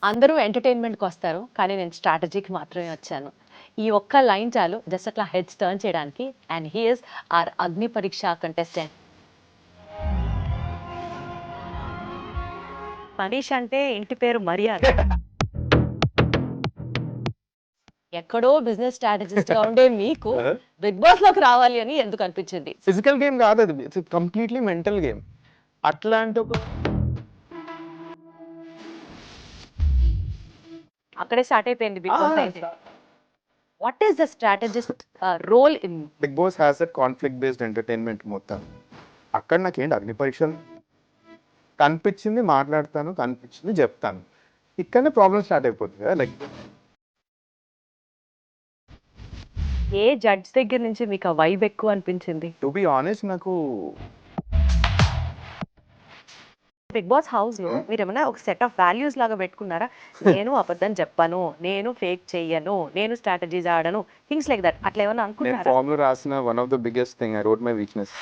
అందరూ ఎంటర్టైన్మెంట్కి వస్తారు కానీ నేను స్ట్రాటజీకి మాత్రమే వచ్చాను. ఈ ఒక్క లైన్ చాలు జస్ట్ అట్లా హెడ్స్ టర్న్ చేయడానికి. And he is our Agni Pariksha contestant. Manish అంటే ఇంటి పేరు మర్యాద. ఎక్కడో బిజినెస్ స్ట్రాటజిస్ట్ గా ఉండే మీకు బిగ్ బాస్ లోకి రావాలి అని ఎందుకు అనిపించింది? ఫిజికల్ గేమ్ కాదు అది, ఇట్స్ కంప్లీట్లీ మెంటల్ గేమ్. అట్లాంటి ఒక అక్కడే స్టార్ట్ అయిపోయింది బిగ్ బాస్ అయితే. What is the strategist role in Bigg Boss has that conflict based entertainment మొత్తం. అక్కడ నాకేంటి అగ్ని పరీక్షలు కనిపించింది మాట్లాడతాను, కనిపించింది చెప్తాను. ఇక్కడనే ప్రాబ్లమ్ స్టార్ట్ అయిపోతుంది కదా. లైక్ ఏ జడ్జ్ దగ్గర నుంచి మీకు ఆ వైబ్ ఎక్కువ అనిపించింది? టు బి ఆనెస్ట్, నాకు బిగ్ బాస్ హౌస్ లో మీరు ఏమైనా ఒక సెట్ ఆఫ్ వాల్యూస్ లాగా పెట్టుకున్నారా? నేను అబద్ధం చెప్పను, నేను ఫేక్ చెయ్యను, నేను స్ట్రాటజీస్ ఆడను, థింగ్స్ లైక్ దట్. అట్లా ఏమైనా నేను అనుకున్నారా? ఫామ్ లో రాసిన one of the biggest thing I wrote my weakness.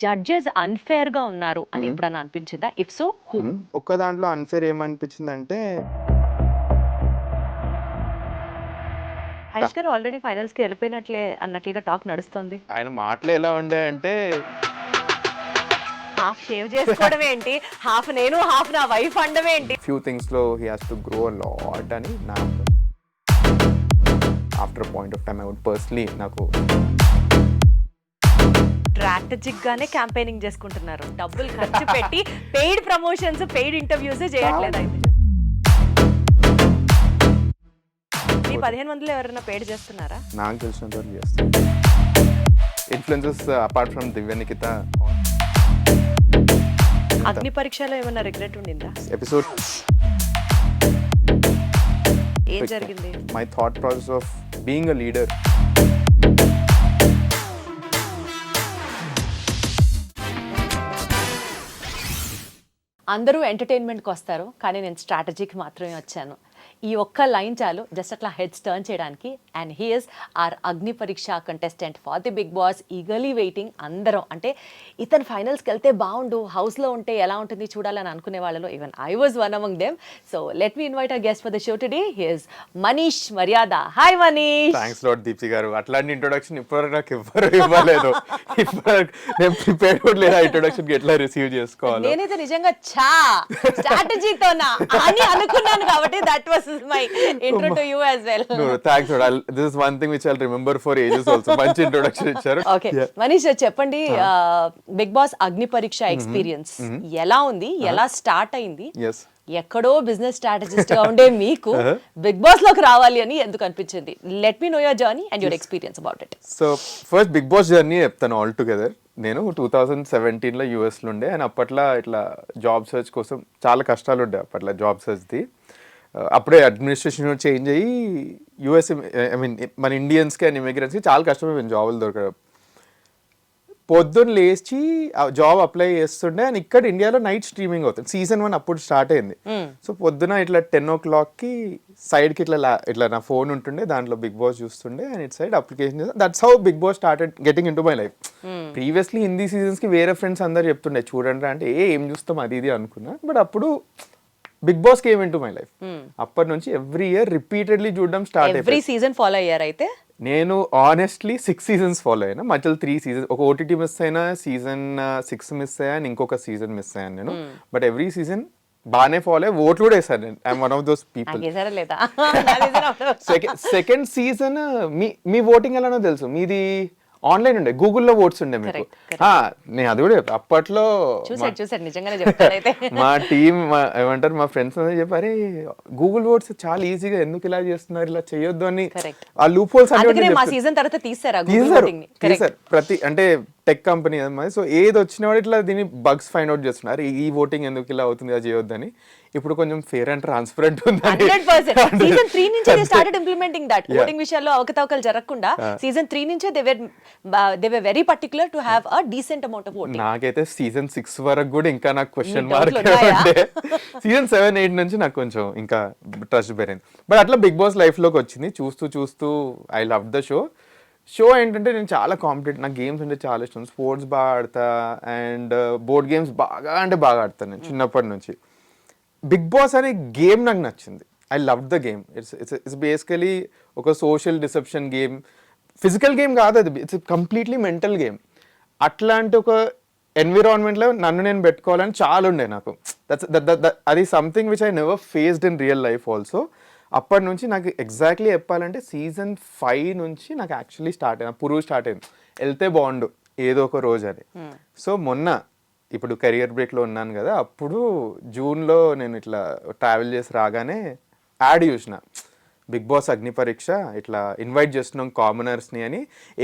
Judges unfair గా ఉన్నారు అని ఎప్పుడన్నా అనిపించిందా? If so who? ఒక్క దాంట్లో అన్ఫేర్ ఏమనిపించింది అంటే, హరీష్ గారు ఆల్రెడీ ఫైనల్స్ కి వెళ్ళిపోయినట్లే అన్నట్లుగా టాక్ నడుస్తుంది. ఆయన మాటలు ఎలా ఉండే అంటే, హాఫ్ షేవ్ చేసుకోవడం ఏంటి, హాఫ్ నేను హాఫ్ నా వైఫ్ అండమే ఏంటి? ఫ్యూ థింగ్స్ లో he has to grow a lot అని నా after point of time I would personally నాకు స్ట్రాటజిక్ గానే క్యాంపెయినింగ్ చేసుకుంటున్నారు, డబ్బులు ఖర్చు పెట్టి పెయిడ్ ప్రమోషన్స్, పెయిడ్ ఇంటర్వ్యూస్ చేయట్లేదు. అయితే మీ 15 మందిలో ఎవరైనా పెయిడ్ చేస్తున్నారా? నాకు తెలిసినంత వరకు చేస్తాను. Influences apart from Divya Nikhita. అగ్ని పరీక్షలో ఏమైనా రిగ్రెట్ ఉండిందా? ఎపిసోడ్ ఏం జరిగింది? My thought process of being a leader. అందరూ ఎంటర్టైన్మెంట్కి వస్తారు కానీ నేను స్ట్రాటజీకి మాత్రమే వచ్చాను. ఈ ఒక్క లైన్ చాలు జస్ట్ అట్లా హెడ్స్ టర్న్ చేయడానికి. And he is our Agni Pariksha contestant for the Bigg Boss. Eagerly waiting అందరం. అంటే ఇతను ఫైనల్స్కి వెళ్తే బాగుండు, హౌస్లో ఉంటే ఎలా ఉంటుంది చూడాలని అనుకునే వాళ్ళలో even I was one among them. So let me invite our guest for the show today. He is Manish Maryada. Hi Manish. Thanks lot Deepti garu. అట్లాంటి ఇంట్రొడక్షన్ ఇప్పటివరకు నాకు ఎవ్వరు ఇవ్వలేదు. ఇప్పటివరకు నేను ప్రిపేర్ కూడా లేదా ఇంట్రొడక్షన్ ఎట్లా రిసీవ్ చేసుకోవాలి. నేనైతే నిజంగా స్ట్రాటజీతోనా అని అనుకున్నాను కాబట్టి that was my intro to you as well. No, thanks. This is one thing which I'll remember for ages also. మంచి ఇంట్రొడక్షన్ ఇచ్చారు. ఓకే మనీష్ చెప్పండి, బిగ్ బాస్ అగ్ని పరీక్ష ఎక్స్పీరియన్స్ ఎలా ఉంది, ఎలా స్టార్ట్ అయింది? Yes. ఎక్కడో బిజినెస్ స్ట్రాటజిస్ట్ గా ఉండే మీకు బిగ్ బాస్ లోకి రావాలి అని ఎందుకు అనిపించింది? Let me know your journey and your experience about it. So first Bigg Boss journey చెప్తాను ఆల్ టుగెదర్. నేను 2017లో యూఎస్లో ఉండే. అండ్ అప్పట్లో ఇట్లా జాబ్ సర్చ్ కోసం చాలా కష్టాలు ఉండే అప్పట్లో జాబ్ సర్చ్ది. అప్పుడే అడ్మినిస్ట్రేషన్ చేంజ్ అయ్యి యూఎస్, ఐ మీన్ మన ఇండియన్స్కి అండ్ ఇమిగ్రెంట్స్కి చాలా కష్టమైపోయింది జాబులు దొరకడం. పొద్దున్న లేచి జాబ్ అప్లై చేస్తుండే. అండ్ ఇక్కడ ఇండియాలో నైట్ స్ట్రీమింగ్ అవుతుంది. సీజన్ 1 అప్పుడు స్టార్ట్ అయింది. సో పొద్దున ఇట్లా 10 o'clockకి సైడ్కి ఇట్లా నా ఫోన్ ఉంటుండే, దాంట్లో బిగ్ బాస్ చూస్తుండే. And it side application that's how Bigg Boss started getting in to my life. Previously Hindi సీజన్స్కి వేరే ఫ్రెండ్స్ అందరు చెప్తుండే చూడండి అంటే ఏం చూస్తాం అది ఇది అనుకున్నా. బట్ అప్పుడు Bigg Boss came in to my life. అప్పటి నుంచి ఎవ్రీ ఇయర్ రిపీటెడ్లీ చూడడం స్టార్ట్ అయ్యింది. ఎవ్రీ సీజన్ ఫాలో అయ్యారు అయితే? నేను ఆనెస్ట్లీ 6 seasons ఫాలో అయినా. మధ్యలో 3 seasons, ఒక ఓటీటీ మిస్ అయినా, సీజన్ 6 మిస్ అయ్యాను, ఇంకొక సీజన్ మిస్ అయ్యాను నేను. బట్ ఎవ్రీ సీజన్ బాగానే ఫాలో అయ్యి ఓట్లు కూడా వేసాను నేను. I'm one of those people. Second season me voting ఎలానో తెలుసు, మీది ఆన్లైన్ ఉండే, గూగుల్లో ఓట్స్ ఉండే మీకు. నేను అది కూడా అప్పట్లో మా టీమ్ ఏమంటారు, మా ఫ్రెండ్స్ అందరూ చెప్పారు, గూగుల్ ఓట్స్ చాలా ఈజీగా ఎందుకు ఇలా చేస్తున్నారు, ఇలా చేయొద్దు అని. ఆ లూప్ హోల్స్ తీసారు ప్రతి, అంటే టెక్ కంపెనీ అన్నమాట. సో ఏది వచ్చిన వాడు ఇట్లా దీన్ని బగ్స్ ఫైండ్ అవుట్ చేస్తున్నారు, ఈ ఓటింగ్ ఎందుకు ఇలా అవుతుంది, అది చేయొద్దని. ఇప్పుడు కొంచెం ఫేర్ అండ్ ట్రాన్స్పరెంట్ ఉంది. సీజన్ 3 నుంచి they started implementing that. Voting విషయాల్లో అవకతవకలు జరగకుండా సీజన్ 3 నుంచే they were very particular to have a decent amount of voting. నాకైతే సీజన్ 6 వరకు కూడా ఇంకా నాకు క్వశ్చన్ మార్క్ ఉండే. సీజన్ 7, 8 నుంచి నాకు కొంచెం ఇంకా ట్రస్ట్ పెరిగింది. బట్ అట్లా బిగ్ బాస్ లైఫ్ లోకి వచ్చింది. చూస్తూ ఐ లవ్ ద షో ఏంటంటే నేను చాలా కాంపిటేటివ్, నాకు గేమ్స్ అంటే చాలా ఇష్టం, స్పోర్ట్స్ బాగా ఆడతా. అండ్ బోర్డ్ గేమ్స్ బాగా ఆడతాను నేను చిన్నప్పటి నుంచి. బిగ్ బాస్ అనే గేమ్ నాకు నచ్చింది. I love the game. It's basically ఒక social deception game. Physical game కాదు అది, ఇట్స్ కంప్లీట్లీ మెంటల్ గేమ్. అట్లాంటి ఒక ఎన్విరాన్మెంట్లో నన్ను నేను పెట్టుకోవాలని చాలా ఉండే నాకు. అది something which I never faced in real life also. అప్పటి నుంచి నాకు ఎగ్జాక్ట్లీ చెప్పాలంటే సీజన్ 5 నుంచి నాకు యాక్చువల్లీ స్టార్ట్ అయింది, పురుగు స్టార్ట్ అయింది, వెళ్తే బాగుండు ఏదో ఒక రోజు అని. సో మొన్న ఇప్పుడు కెరియర్ బ్రేక్లో ఉన్నాను కదా, అప్పుడు జూన్లో నేను ఇట్లా ట్రావెల్ చేసి రాగానే యాడ్ చూసిన, బిగ్ బాస్ అగ్నిపరీక్ష ఇట్లా ఇన్వైట్ చేస్తున్నాం కామనర్స్ని అని.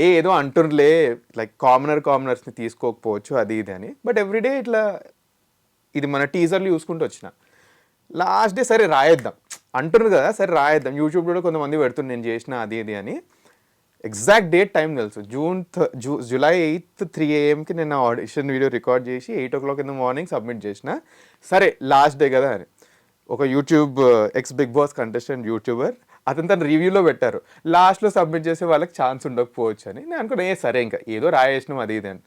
ఏదో అంటుర్లే లైక్ కామనర్స్ని తీసుకోకపోవచ్చు అది ఇది అని. బట్ ఎవ్రీడే ఇట్లా ఇది మన టీజర్లు చూసుకుంటూ వచ్చిన. లాస్ట్ డే సరే రాయేద్దాం అంటున్నారు కదా, సరే రాయేద్దాం. యూట్యూబ్లో కూడా కొంతమంది పెడుతుంది నేను చేసిన అది ఇది అని. ఎగ్జాక్ట్ డేట్ టైం తెలుసు, జూలై 8th 3 AM నేను ఆడిషన్ వీడియో రికార్డ్ చేసి 8 o'clock in the morning submit చేసిన. సరే లాస్ట్ డే కదా అని ఒక YouTube ex Bigg Boss contestant YouTuber అతను తన రివ్యూలో పెట్టారు, లాస్ట్లో సబ్మిట్ చేసే వాళ్ళకి ఛాన్స్ ఉండకపోవచ్చు అని. నేను అనుకున్నా సరే ఇంకా ఏదో రాయేసినాం అది ఇది అని.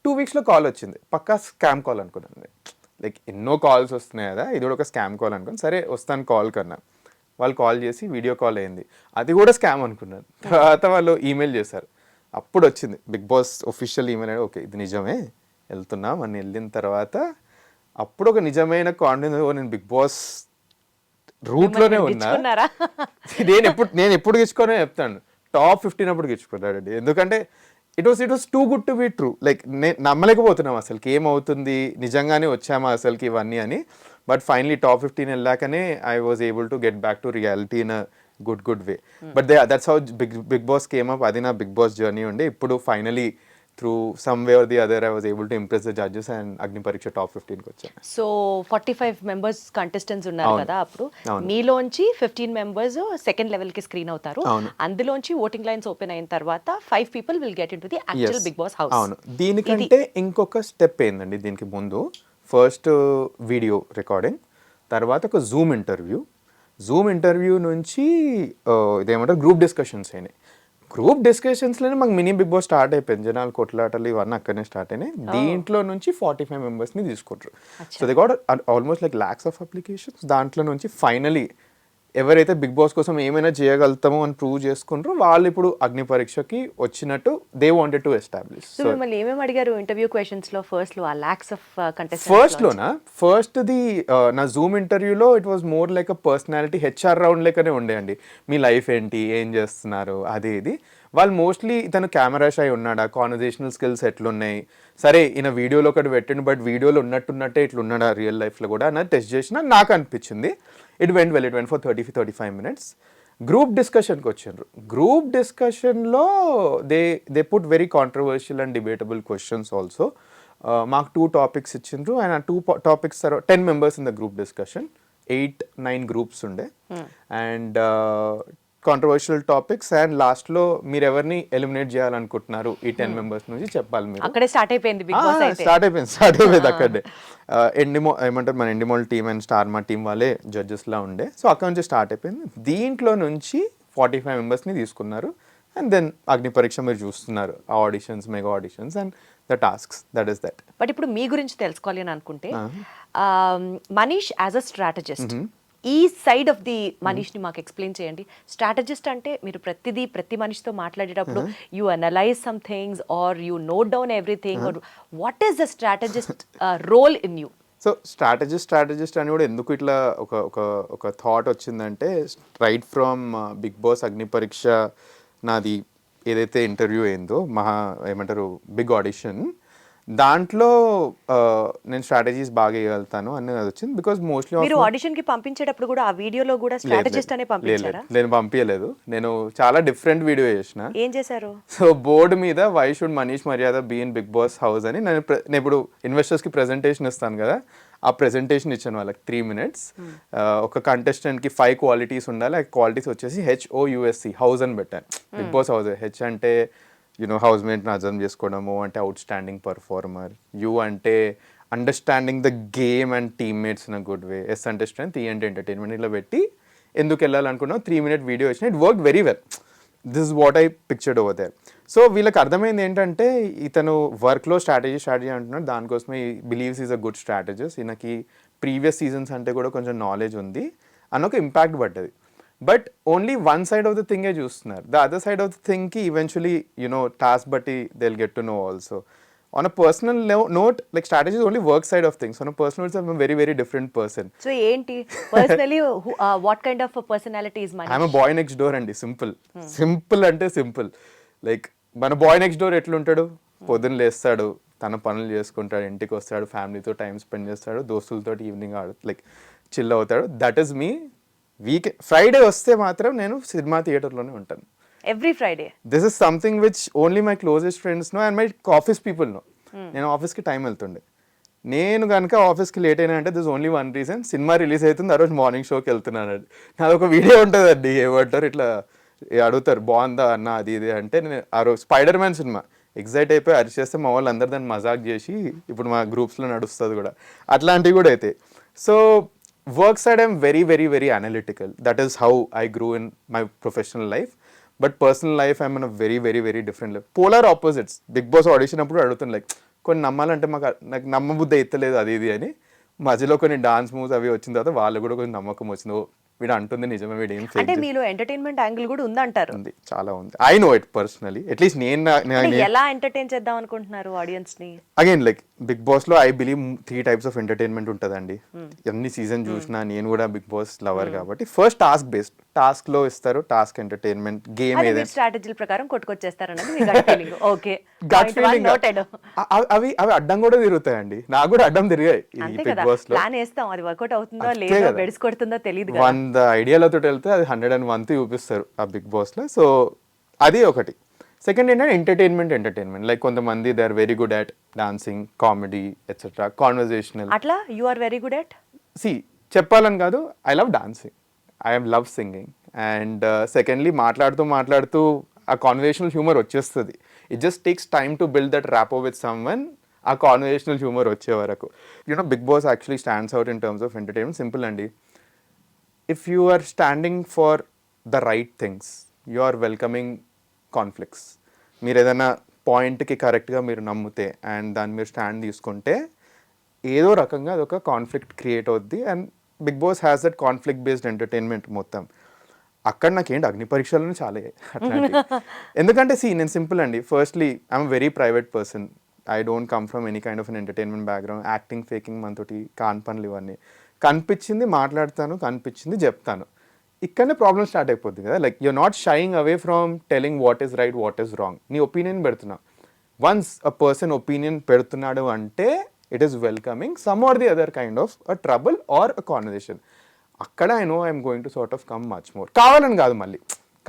2 weeksలో కాల్ వచ్చింది, పక్కా స్కామ్ కాల్ అనుకున్నాను. లైక్ ఎన్నో కాల్స్ వస్తున్నాయి కదా, ఇది కూడా ఒక స్కామ్ కాల్ అనుకుని సరే వస్తాను కాల్ కన్నా. వాళ్ళు కాల్ చేసి వీడియో కాల్ అయింది, అది కూడా స్కామ్ అనుకున్నాను. తర్వాత వాళ్ళు ఈమెయిల్ చేశారు, అప్పుడు వచ్చింది బిగ్ బాస్ ఒఫిషియల్ ఈమెయిల్ అని. ఓకే ఇది నిజమే వెళ్తున్నాం అని వెళ్ళిన తర్వాత అప్పుడు ఒక నిజమైన కాన్ఫిడెన్స్, నేను బిగ్ బాస్ రూట్లోనే ఉన్నా. నేను ఎప్పుడు గెలుచుకోనే చెప్తాను, టాప్ 15 అప్పుడు గెలుచుకున్నాడు. ఎందుకంటే it was too good to be true. Like నేను నమ్మలేకపోతున్నాం అసలుకి ఏమవుతుంది, నిజంగానే వచ్చామా అసలుకి ఇవన్నీ అని. బట్ ఫైనలీ టాప్ 15 వెళ్ళాకనే I was able to get back to reality in a good way. But that's how Bigg Boss came up. అది నా బిగ్ బాస్ జర్నీ ఉండే. ఇప్పుడు finally through some way or the other I was able to impress the judges and Agnipariksha top 15కి వచ్చాను. So 45 members contestants ఉన్నారు కదా, అప్పుడు మీలోంచి 15 members second లెవెల్కి స్క్రీన్ అవుతారు. అందులోంచి ఓటింగ్ లైన్స్ ఓపెన్ అయిన తర్వాత 5 people will get in to the actual Bigg Boss house. అవును, దీనికంటే ఇంకొక స్టెప్ ఏందండి దీనికి ముందు. ఫస్ట్ వీడియో రికార్డింగ్, తర్వాత ఒక జూమ్ ఇంటర్వ్యూ నుంచి ఇదేమంటారు గ్రూప్ డిస్కషన్స్ అయినాయి. గ్రూప్ డిస్కషన్స్లోనే మాకు మినీ బిగ్ బాస్ స్టార్ట్ అయిపోయింది. జనాలు కొట్లాటలు ఇవన్నీ అక్కడనే స్టార్ట్ అయినాయి. దీంట్లో నుంచి 45 members తీసుకుంటారు. So they got almost like lakhs of applications. దాంట్లో నుంచి ఫైనలీ ఎవరైతే బిగ్ బాస్ కోసం ఏమైనా చేయగలుగుతామో అని ప్రూవ్ చేసుకుంటారో వాళ్ళు ఇప్పుడు అగ్నిపరీక్షకి వచ్చినట్టు they wanted to establish. So మిమ్మల్ని ఏమేమి అడిగారు ఇంటర్వ్యూ క్వశ్చన్స్ లో? ఫస్ట్లో ఆ lakhs of contestants ఫస్ట్ది నా జూమ్ ఇంటర్వ్యూలో it was more like a personality HR round లెక్కనే ఉండేయండి. మీ లైఫ్ ఏంటి, ఏం చేస్తున్నారు, అది ఇది. వాళ్ళు మోస్ట్లీ ఇతను కెమెరా షై ఉన్నాడా, కాన్వర్జేషనల్ స్కిల్స్ ఎట్లున్నాయి, సరే ఈయన వీడియోలో ఒకటి పెట్టండి బట్ వీడియోలో ఉన్నట్టున్నట్టే ఇట్లున్నాడా రియల్ లైఫ్లో కూడా అన్నది టెస్ట్ చేసిన నాకు అనిపించింది. It went for 35 minutes. Group డిస్కషన్కి వచ్చిండ్రు. గ్రూప్ డిస్కషన్లో they put very controversial and debatable questions also. మాకు 2 topics ఇచ్చిండ్రు అండ్ ఆ 2 topics 10 members in the group discussion, 8-9 groups ఉండే. అండ్ కాంట్రవర్షియల్ టాపిక్స్ అండ్ లాస్ట్లో మీరు ఎవరిని ఎలిమినేట్ చేయాలనుకుంటున్నారు ఈ 10 members నుంచి చెప్పాలి. మీరు అక్కడే స్టార్ట్ అయిపోయింది బిగ్ బాస్. స్టార్ట్ అయిపోయింది అక్కడే. ఏమంటారు మన ఎండిమోల్ టీమ్ అండ్ స్టార్మా టీమ్ వాళ్ళే జడ్జెస్లా ఉండే. సో అక్కడ నుంచి స్టార్ట్ అయిపోయింది. దీంట్లో నుంచి 45 members తీసుకున్నారు. అండ్ దెన్ అగ్నిపరీక్ష మీరు చూస్తున్నారు, auditions, mega auditions and the tasks, that is that. But ఇప్పుడు మీ గురించి తెలుసుకోవాలి అని అనుకుంటే, మనీష్ యాజ్ అ స్ట్రాటజిస్ట్, ఈ సైడ్ ఆఫ్ ది మనీష్ని మాకు ఎక్స్ప్లెయిన్ చేయండి. స్ట్రాటజిస్ట్ అంటే మీరు ప్రతి మనిషితో మాట్లాడేటప్పుడు you analyse some things or you note down everything, or what is the strategist role in you? So strategist అని కూడా ఎందుకు ఇట్లా ఒక థాట్ వచ్చిందంటే, right from Bigg Boss Agnipariksha నాది ఏదైతే ఇంటర్వ్యూ అయిందో ఏమంటారు బిగ్ ఆడిషన్, దాంట్లో నేను స్ట్రాటజీస్ బాగా వేయగలుగుతాను అని వచ్చింది. బికాస్ మోస్ట్లీ మీరు ఆడిషన్ కి పంపించేటప్పుడు కూడా ఆ వీడియోలో కూడా స్ట్రాటజిస్ట్ అనే పంపించారా? నేను పంపించలేదు, నేను చాలా డిఫరెంట్ వీడియో చేసిన. ఏం చేశారు? సో బోర్డు మీద why should Manish Maryada be in Bigg Boss house అని నేను ఇప్పుడు ఇన్వెస్టర్స్కి ప్రెజెంటేషన్ ఇస్తాను కదా, ఆ ప్రెజెంటేషన్ ఇచ్చాను వాళ్ళకి 3 minutes. ఒక కంటెస్టెంట్కి 5 qualities ఉండాలి. ఆ క్వాలిటీస్ వచ్చేసి HOUSE హౌస్ అని పెట్టాను. Bigg Boss house. హెచ్ అంటే హౌస్ మేట్ని అర్థం చేసుకోవడము, అంటే అవుట్ స్టాండింగ్ పర్ఫార్మర్. యూ అంటే understanding the game and teammates in a good way. S అంటే స్ట్రెంత్, ఈ అంటే ఎంటర్టైన్మెంట్. ఇట్లా పెట్టి ఎందుకు వెళ్ళాలనుకున్నావు 3 minute వీడియో ఇచ్చిన. It work very well. This is what I pictured over there. So వీళ్ళకి అర్థమైంది ఏంటంటే ఇతను వర్క్లో స్ట్రాటజీ అంటున్నాడు, దానికోసమే believes is a good strategist, ఈయనకి ప్రీవియస్ సీజన్స్ అంటే కూడా కొంచెం నాలెడ్జ్ ఉంది అని ఒక ఇంపాక్ట్ పడ్డది. But only one side of the థింగే చూస్తున్నారు. The other side of the థింగ్కి ఈవెన్చువలీ టాస్క్ బట్టి they will get to know also. On a personal note, like strategy is only work side of things. On a personal note, I'm a very, very different person. So enti personally what kind of a personality is Manish? I'm a boy next door andi, simple. Simple ante simple. Like మన bye next door ఎట్లుంటాడు, పొద్దున్న లేస్తాడు, తన పనులు చేసుకుంటాడు, ఇంటికి వస్తాడు, ఫ్యామిలీతో time spend చేస్తాడు, దోస్తులతో ఈవినింగ్ లైక్ చిల్ అవుతాడు. That is me. ఫ్రైడే వస్తే మాత్రం నేను సినిమా థియేటర్లోనే ఉంటాను. Every Friday. This is something which only my closest friends know and my office people know. నేను ఆఫీస్కి టైం వెళ్తుండే. నేను కనుక ఆఫీస్కి లేట్ అయినా అంటే this only one reason, cinema release అవుతుంది ఆ రోజు మార్నింగ్ షోకి వెళ్తున్నాను. నాది ఒక వీడియో ఉంటుందండి, ఏమంటారు ఇట్లా అడుగుతారు బాగుందా అన్న అది ఇది అంటే, నేను ఆ రోజు స్పైడర్ మ్యాన్ సినిమా ఎగ్జైట్ అయిపోయి అరిచేస్తే మా వాళ్ళు అందరు దాన్ని మజాక్ చేసి ఇప్పుడు మా గ్రూప్స్లో నడుస్తుంది కూడా, అట్లాంటివి కూడా అయితే. So work side I'm very very very analytical. That is how I grew in my professional life. But personal life I'm in a very very very different life. Polar opposites. Bigg Boss audition అప్పుడు అడుగుతుంది like కొన్ని నమ్మాలంటే నాకు నమ్మబుద్ధి ఎత్తలేదు అది ఇది అని. మధ్యలో కొన్ని డాన్స్ మూవ్స్ అవి వచ్చిన తర్వాత వాళ్ళు కూడా కొంచెం నమ్మకం వచ్చింది, వీడు అంటుంది నిజమే, వీడు ఏం అంటే మీలో ఎంటర్టైన్మెంట్ యాంగిల్ కూడా ఉందంటారు. ఉంది, చాలా ఉంది. I know it personally. At least నేను ఎలా ఎంటర్టైన్ చేద్దాం అనుకుంటున్నారు ఆడియన్స్ ని? అగైన్ లైక్ బిగ్ బాస్ లో I believe 3 types of entertainment ఉంటుందండి. ఎన్ని సీజన్ చూసినా నేను కూడా బిగ్ బాస్ లవర్ కాబట్టి ఫస్ట్ టాస్క్ బేస్డ్, టాస్క్ లో ఇస్తారు, టాస్క్ ఎంటర్టైన్మెంట్ గేమ్ ఏదైనా స్ట్రాటజీల ప్రకారం కొట్టుకొచ్చేస్తారన్నది మీ gut feeling. Okay, gut feeling. అవి అడ్డం కూడా తిరుగుతాయండి, నాకు కూడా అడ్డం తిరిగాయి బిగ్ బాస్ లో. ప్లాన్ వేస్తాం, అది వర్కౌట్ అవుతుందో లేదో బెడ్స్ కొడుతుందో తెలియదు. 100 ఐడియాలతో వెళ్తే అది 101 చూపిస్తారు ఆ బిగ్ బాస్ లో. సో అది ఒకటి. సెకండ్ ఏంటంటే ఎంటర్టైన్మెంట్ లైక్ కొంతమంది they are very good at dancing, comedy etcetera, conversational. అట్లా you are very good at చెప్పాలని కాదు, I love dancing, I love singing. And secondly మాట్లాడుతూ ఆ కాన్వర్జేషనల్ హ్యూమర్ వచ్చేస్తుంది. It just takes time to build that rapport with someone. ఆ conversational humour వచ్చే వరకు Bigg Boss actually stands out in terms of entertainment. Simple అండి. If you are standing for the right things, you are welcoming conflicts. మీరు ఏదైనా పాయింట్కి కరెక్ట్గా మీరు నమ్మితే అండ్ దాన్ని మీరు స్టాండ్ తీసుకుంటే ఏదో రకంగా అదొక కాన్ఫ్లిక్ట్ క్రియేట్ అవుద్ది. And big Boss has that conflict based entertainment మొత్తం. అక్కడ నాకేంటి అగ్నిపరీక్షలను చాలా అట్లాంటి. ఎందుకంటే నేను సింపుల్ అండి. Firstly I'm very private person. I don't come from any kind of an entertainment background. Acting, faking మనతోటి కాన్ పనులు ఇవన్నీ. కనిపించింది మాట్లాడతాను, కనిపించింది చెప్తాను. ఇక్కడనే ప్రాబ్లమ్ స్టార్ట్ అయిపోద్ది కదా. Like you're not shying away from telling what is right, what is wrong. నీ ఒపీనియన్ పెడుతున్నావు. వన్స్ అ పర్సన్ ఒపీనియన్ పెడుతున్నాడు అంటే it is welcoming some or the other kind of a trouble or a conversation. అక్కడ I know I'm going to sort of come much more. కావాలని కాదు, మళ్ళీ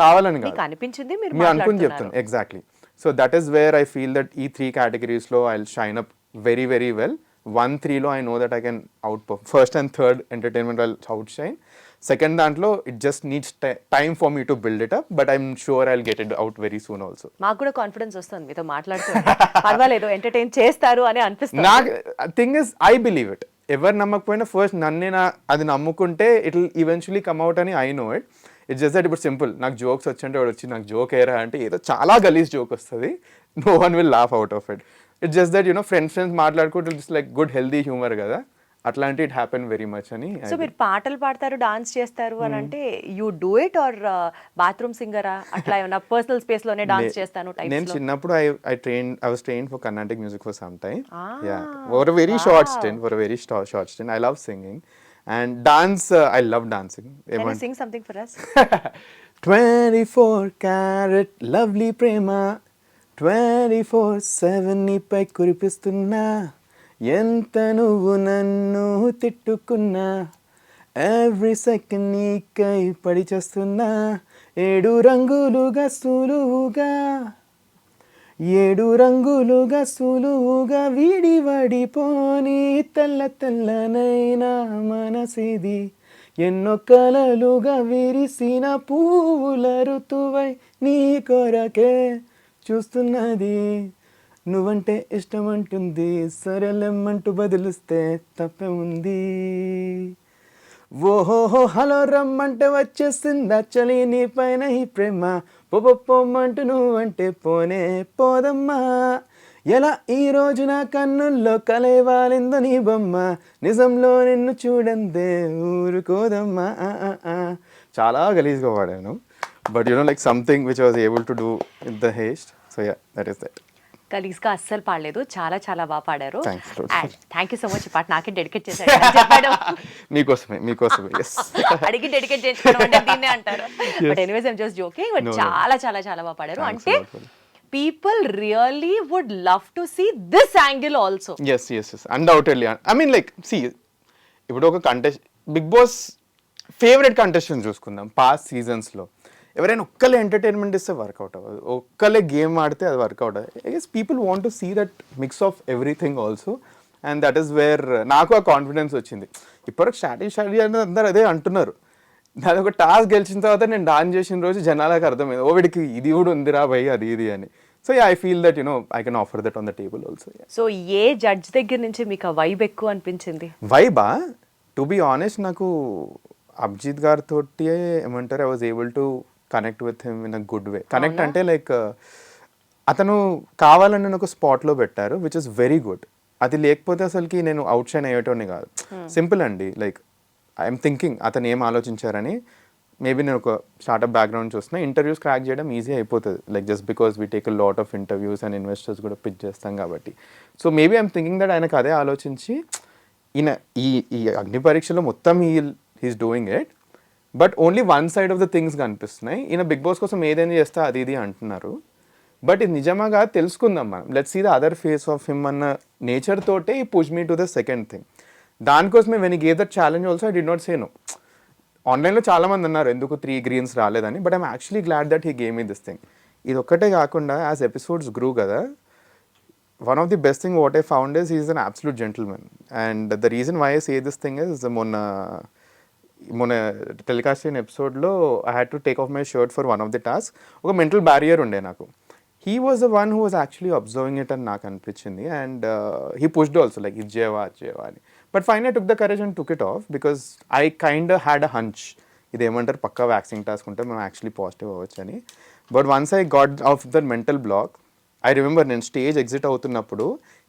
కావాలని కాదు, అనిపించింది మీరు అనుకుని చెప్తాను. Exactly. So that is where I feel that ఈ 3 categories I will shine up very very well. 1, 3లో I know that I can outperform. First and third entertainment I will outshine. Second దాంట్లో it just needs time for me to build it up, but I'm sure I will get it out very soon also. మాకు కూడా confidence వస్తుంది మీతో మాట్లాడుతుంటే. పర్వాలేదు, entertain చేస్తారు అని అనిపిస్తుంది. నాకు thing is I believe it. ఎవరు నమ్మకపోయినా ఫస్ట్ నన్నే అది నమ్ముకుంటే it will eventually come out అని I know it. It's just that ఇప్పుడు సింపుల్. నాకు జోక్స్ వచ్చంటే వాడు వచ్చి నాకు జోక్ ఏరా అంటే ఏదో చాలా గలీజ్ జోక్ వస్తుంది, no one will laugh out of it. It's just that friends మాట్లాడుకుంటే it's like good healthy humour కదా, అట్లాంటి ఇట్ హ్యాపెన్ వెరీ మచ్ అని. సో మీరు పాటలు పాడతారు, డాన్స్ చేస్తారు అని అంటే you do it or bathroom సింగరా? అట్లా ఏమన్నా పర్సనల్ స్పేస్ లోనే డాన్స్ చేస్తాను టైప్స్ లో? నేను చిన్నప్పుడు I was trained for Carnatic music for some time. For a very short stint. I love singing and dance. I love dancing. Can you sing something for us? 24 karat lovely prema 24/7 నీపై కురిపిస్తున్నా, ఎంత నువ్వు నన్ను తిట్టుకున్నా, every second నీకై పడి చేస్తున్నా, 7 రంగులుగా సులువుగా, 7 రంగులుగా సులువుగా వీడి వడిపోని తెల్ల తెల్లనైనా మనసిది, ఎన్నో కలలుగా విరిసిన పువ్వుల ఋతువై నీ కొరకే చూస్తున్నది, నువ్వంటే ఇష్టమంటుంది, సరేలేమంటూ బదిలిస్తే తప్పే ఉంది, ఓహోహో హలో రమ్మంటే వచ్చేసిందా చలి నీ పైన ఈ ప్రేమ, పొమ్మంటూ నువ్వంటే పోనే పోదమ్మా, ఎలా ఈ రోజు నా కన్నుల్లో కలేవాలిందో నీ బొమ్మ, నిజంలో నిన్ను చూడందే ఊరుకోదమ్మా. చాలా గలీజ్గా పాడాను, but like something which I was able to do in the haste. So yeah, that is that. గలీజ్గా అస్సలు పాడలేదు, చాలా చాలా బాగా పాడారు. Thanks, Lord. Thank you so much. ఈ పాట నాకే డెడికేట్ చేశారు అని చెప్పాడు. మీకోసమే yes. అడిగి డెడికేట్ చేయించుకోవడం అంటే దీన్నే అంటారు. But anyways I'm just joking. But చాలా చాలా చాలా బాగా పాడారు. Thanks అంటే a lot for that. People really would love to see this angle also. yes undoubtedly. I mean like see, ఇప్పుడు ఒక బిగ్ బాస్ ఫేవరెట్ కంటెస్టెంట్ చూసుకుందాం పాస్ట్ సీజన్స్లో. ఎవరైనా ఒక్కలే ఎంటర్టైన్మెంట్ ఇస్తే వర్కౌట్ అవ్వదు, ఒక్కలే గేమ్ ఆడితే అది వర్కౌట్ అవ్వదు. I guess people want to see that mix of everything also, and that is where నాకు ఆ కాన్ఫిడెన్స్ వచ్చింది. ఇప్పటికి స్ట్రాటజీ అనేది అందరూ అదే అంటున్నారు. నాది ఒక టాస్క్ గెలిచిన తర్వాత నేను డాన్స్ చేసిన రోజు జనాలకు అర్థమైంది, ఓ వీడికి ఇది కూడా ఉందిరా భయ్ అది ఇది అని. So I feel that I can offer that on the table also. So A judge దగ్గర నుంచి మీకు ఆ వైబ్ ఎక్కువ అనిపించింది? వైబా, టు బి ఆనెస్ట్ నాకు అభిజిత్ గారితో ఏమంటారు, I was able to connect with him in a good way. Connect అంటే లైక్ అతను కావాలని నేను ఒక స్పాట్లో పెట్టారు, విచ్ ఇస్ వెరీ గుడ్. అది లేకపోతే అసలుకి నేను అవుట్ షైన్ అయ్యేటోని కాదు. సింపుల్ అండి, లైక్ ఐఎమ్ థింకింగ్ అతను ఏం ఆలోచించారని. మేబీ నేను ఒక స్టార్ట్అప్ బ్యాక్గ్రౌండ్ చూస్తున్నా, ఇంటర్వ్యూస్ క్రాక్ చేయడం ఈజీ అయిపోతుంది, like just because we take a lot of interviews and investors కూడా పిచ్ చేస్తాం కాబట్టి. So maybe I'm thinking that ఆయనకు అదే ఆలోచించి ఈయన ఈ అగ్ని పరీక్షలో మొత్తం he is doing it, but only one side of the things కనిపిస్తున్నాయి. ఈయన బిగ్ బాస్ కోసం ఏదైనా చేస్తా అది ఇది అంటున్నారు, బట్ ఇది నిజమాగా తెలుసుకుందాం మనం. Let's see the other face of him అన్న నేచర్ తోటే he push me to the second thing. దానికోసమే when he gave that challenge also I did not say no. ఆన్లైన్లో చాలామంది అన్నారు ఎందుకు 3 greens రాలేదని, but I'm actually glad that he gave me this thing. ఇది ఒక్కటే కాకుండా యాజ్ ఎపిసోడ్స్ గ్రూ కదా, one of the best thing what I found is he's an absolute gentleman, and the reason why I say this thing is మొన్న telecast అయిన ఎపిసోడ్లో I had to take off my shirt for one of the task. ఒక mental barrier ఉండే నాకు. He was the one who was actually observing it అని నాకు అనిపించింది, and he pushed also like ఇది చేయవా అని. But fine I took the courage and took it off because I kind had a hunch, ఇదేమంటారు పక్కా వ్యాక్సింగ్ టాస్క్ ఉంటే మనం యాక్చువల్లీ పాజిటివ్ అవ్వచ్చు అని. But once I got of the mental block, I remember నేను స్టేజ్ ఎగ్జిట్ అవుతున్నప్పుడు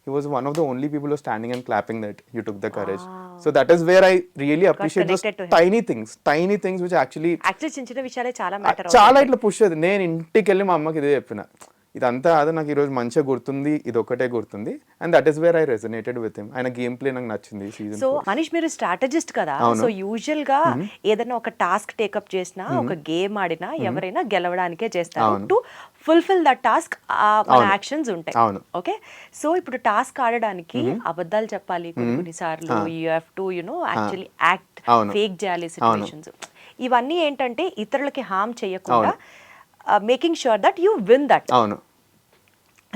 he was one of the only people who was standing and clapping that you took the courage. So that is where I really appreciate those tiny things which actually చిన్న చిన్న విషయాలే చాలా matter చాలా ఇట్లా push అయ్యేది. నేను ఇంటికి వెళ్ళి మా అమ్మకి ఇదే చెప్పిన, ఇదంతా అదే నాకు ఈరోజు మంచిగా గుర్తుంది, ఇది ఒకటే గుర్తుంది, and that is where I resonated with him. ఆయన గేమ్ ప్లే నాకు నచ్చింది సీజన్. సో మనీష్ మీరు స్ట్రాటజిస్ట్ కదా, సో యూజువల్ గా ఏదైనా ఒక టాస్క్ టేకప్ చేసినా ఒక గేమ్ ఆడినా ఎవరైనా గెలవడానికే చేస్తారు, టు ఫుల్ఫిల్ దట్ టాస్క్ మన యాక్షన్స్ ఉంటాయి. ఓకే, సో ఇప్పుడు టాస్క్ ఆడడానికి అబద్ధాలు చెప్పాలి కొన్నిసార్లు, you have to actually act, fake చేయాలి సిచ్యువేషన్స్. ఇవన్నీ ఏంటంటే ఇతరులకి హార్మ్ చేయకుండా making sure that you win that. అవును,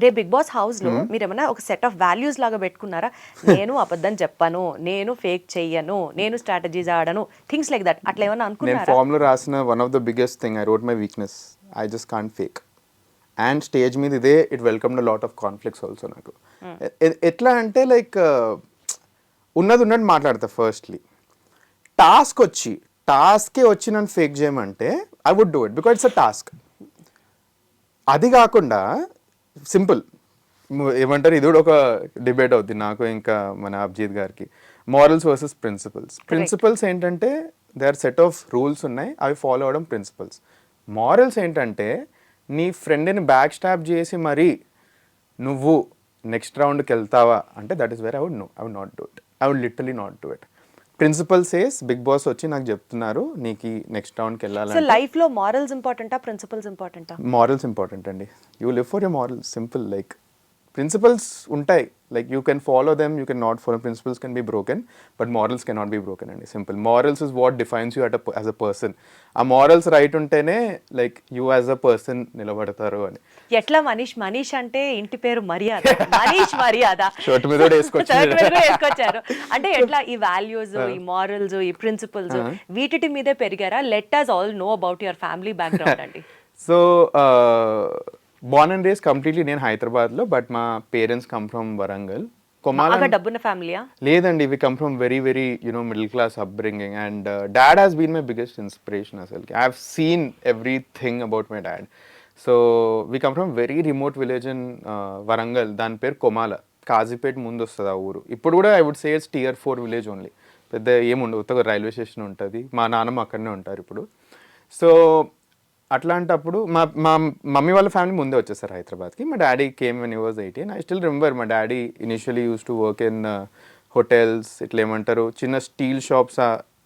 రే బిగ్ బాస్ హౌస్ లో మీరు ఏమైనా ఒక సెట్ ఆఫ్ వాల్యూస్ లాగా పెట్టుకున్నారా? నేను అబద్ధం చెప్పను, నేను ఫేక్ చెయ్యను, నేను స్ట్రాటజీస్ ఆడను, థింగ్స్ లైక్ దట్, అట్లా ఏమైనా అనుకున్నారా? నేను ఫామ్ లో రాసిన one of the biggest thing I wrote my weakness, I just can't fake. And stage మీద ఇదే it welcome the lot of conflicts also నాకు. ఎట్లా అంటే లైక్ ఉన్నది ఉన్నట్టు మాట్లాడతా. ఫస్ట్లీ టాస్కే వచ్చి నన్ను ఫేక్ చేయమంటే I would do it because it's a task. అది కాకుండా సింపుల్ ఏమంటారు, ఇది కూడా ఒక డిబేట్ అవుతుంది నాకు ఇంకా మన అభిజిత్ గారికి. మారల్స్ వర్సెస్ ప్రిన్సిపల్స్ ఏంటంటే they are set of rules ఉన్నాయి, అవి ఫాలో అవడం ప్రిన్సిపల్స్. మారల్స్ ఏంటంటే నీ ఫ్రెండ్ని బ్యాక్ స్టాప్ చేసి మరి నువ్వు నెక్స్ట్ రౌండ్కి వెళ్తావా అంటే that is where I would not do it. I would literally not do it. Principle says big boss వచ్చి నాకు చెప్తున్నారు నీకు నెక్స్ట్ రౌండ్కి వెళ్ళాలి. సో లైఫ్ లో మారల్స్ ఇంపార్టెంటా, ప్రిన్సిపల్స్ ఇంపార్టెంటా? మారల్స్ ఇంపార్టెంట్ అండి. You live for your morals, simple. Like principles ఉంటాయి, like you can follow them, you can not follow. Principles can be broken but morals can not be broken అండి, simple. Morals is what defines you as a person. ఆ morals right ఉంటేనే like you as a person నిలబడతారు అని. ఎట్లా మనీష్ అంటే ఇంటి పేరు మర్యాద, మనీష్ మర్యాద షర్ట్ మీద వేసుకొచ్చారు అంటే ఎట్లా ఈ వాల్యూస్, ఈ మారల్స్, ఈ ప్రిన్సిపల్స్ వీటి మీదే పెరిగారా? Let us all know about your family background అండి. So born and raised completely నేను హైదరాబాద్లో, బట్ మా పేరెంట్స్ కమ్ ఫ్రమ్ వరంగల్. డబ్బున్న ఫ్యామిలీయా? లేదండి, we come from very very middle class upbringing, and dad has been my biggest inspiration. అసలు I have seen everything about my dad. So we come from very remote village in Warangal, దాని పేరు కొమాల, కాజీపేట ముందు వస్తుంది ఆ ఊరు. ఇప్పుడు కూడా I would say it's Tier 4 village only, పెద్ద ఏముండదు, ఉత్తగా రైల్వే స్టేషన్ ఉంటుంది. మా నాన్నమ్మ అక్కడనే ఉంటారు ఇప్పుడు. సో అట్లాంటప్పుడు మా మా మమ్మీ వాళ్ళ ఫ్యామిలీ ముందే వచ్చేసారు హైదరాబాద్కి. మా daddy came when he was 18. I still remember మా daddy initially use to work in hotels, ఇట్లా ఏమంటారు చిన్న స్టీల్ షాప్స్,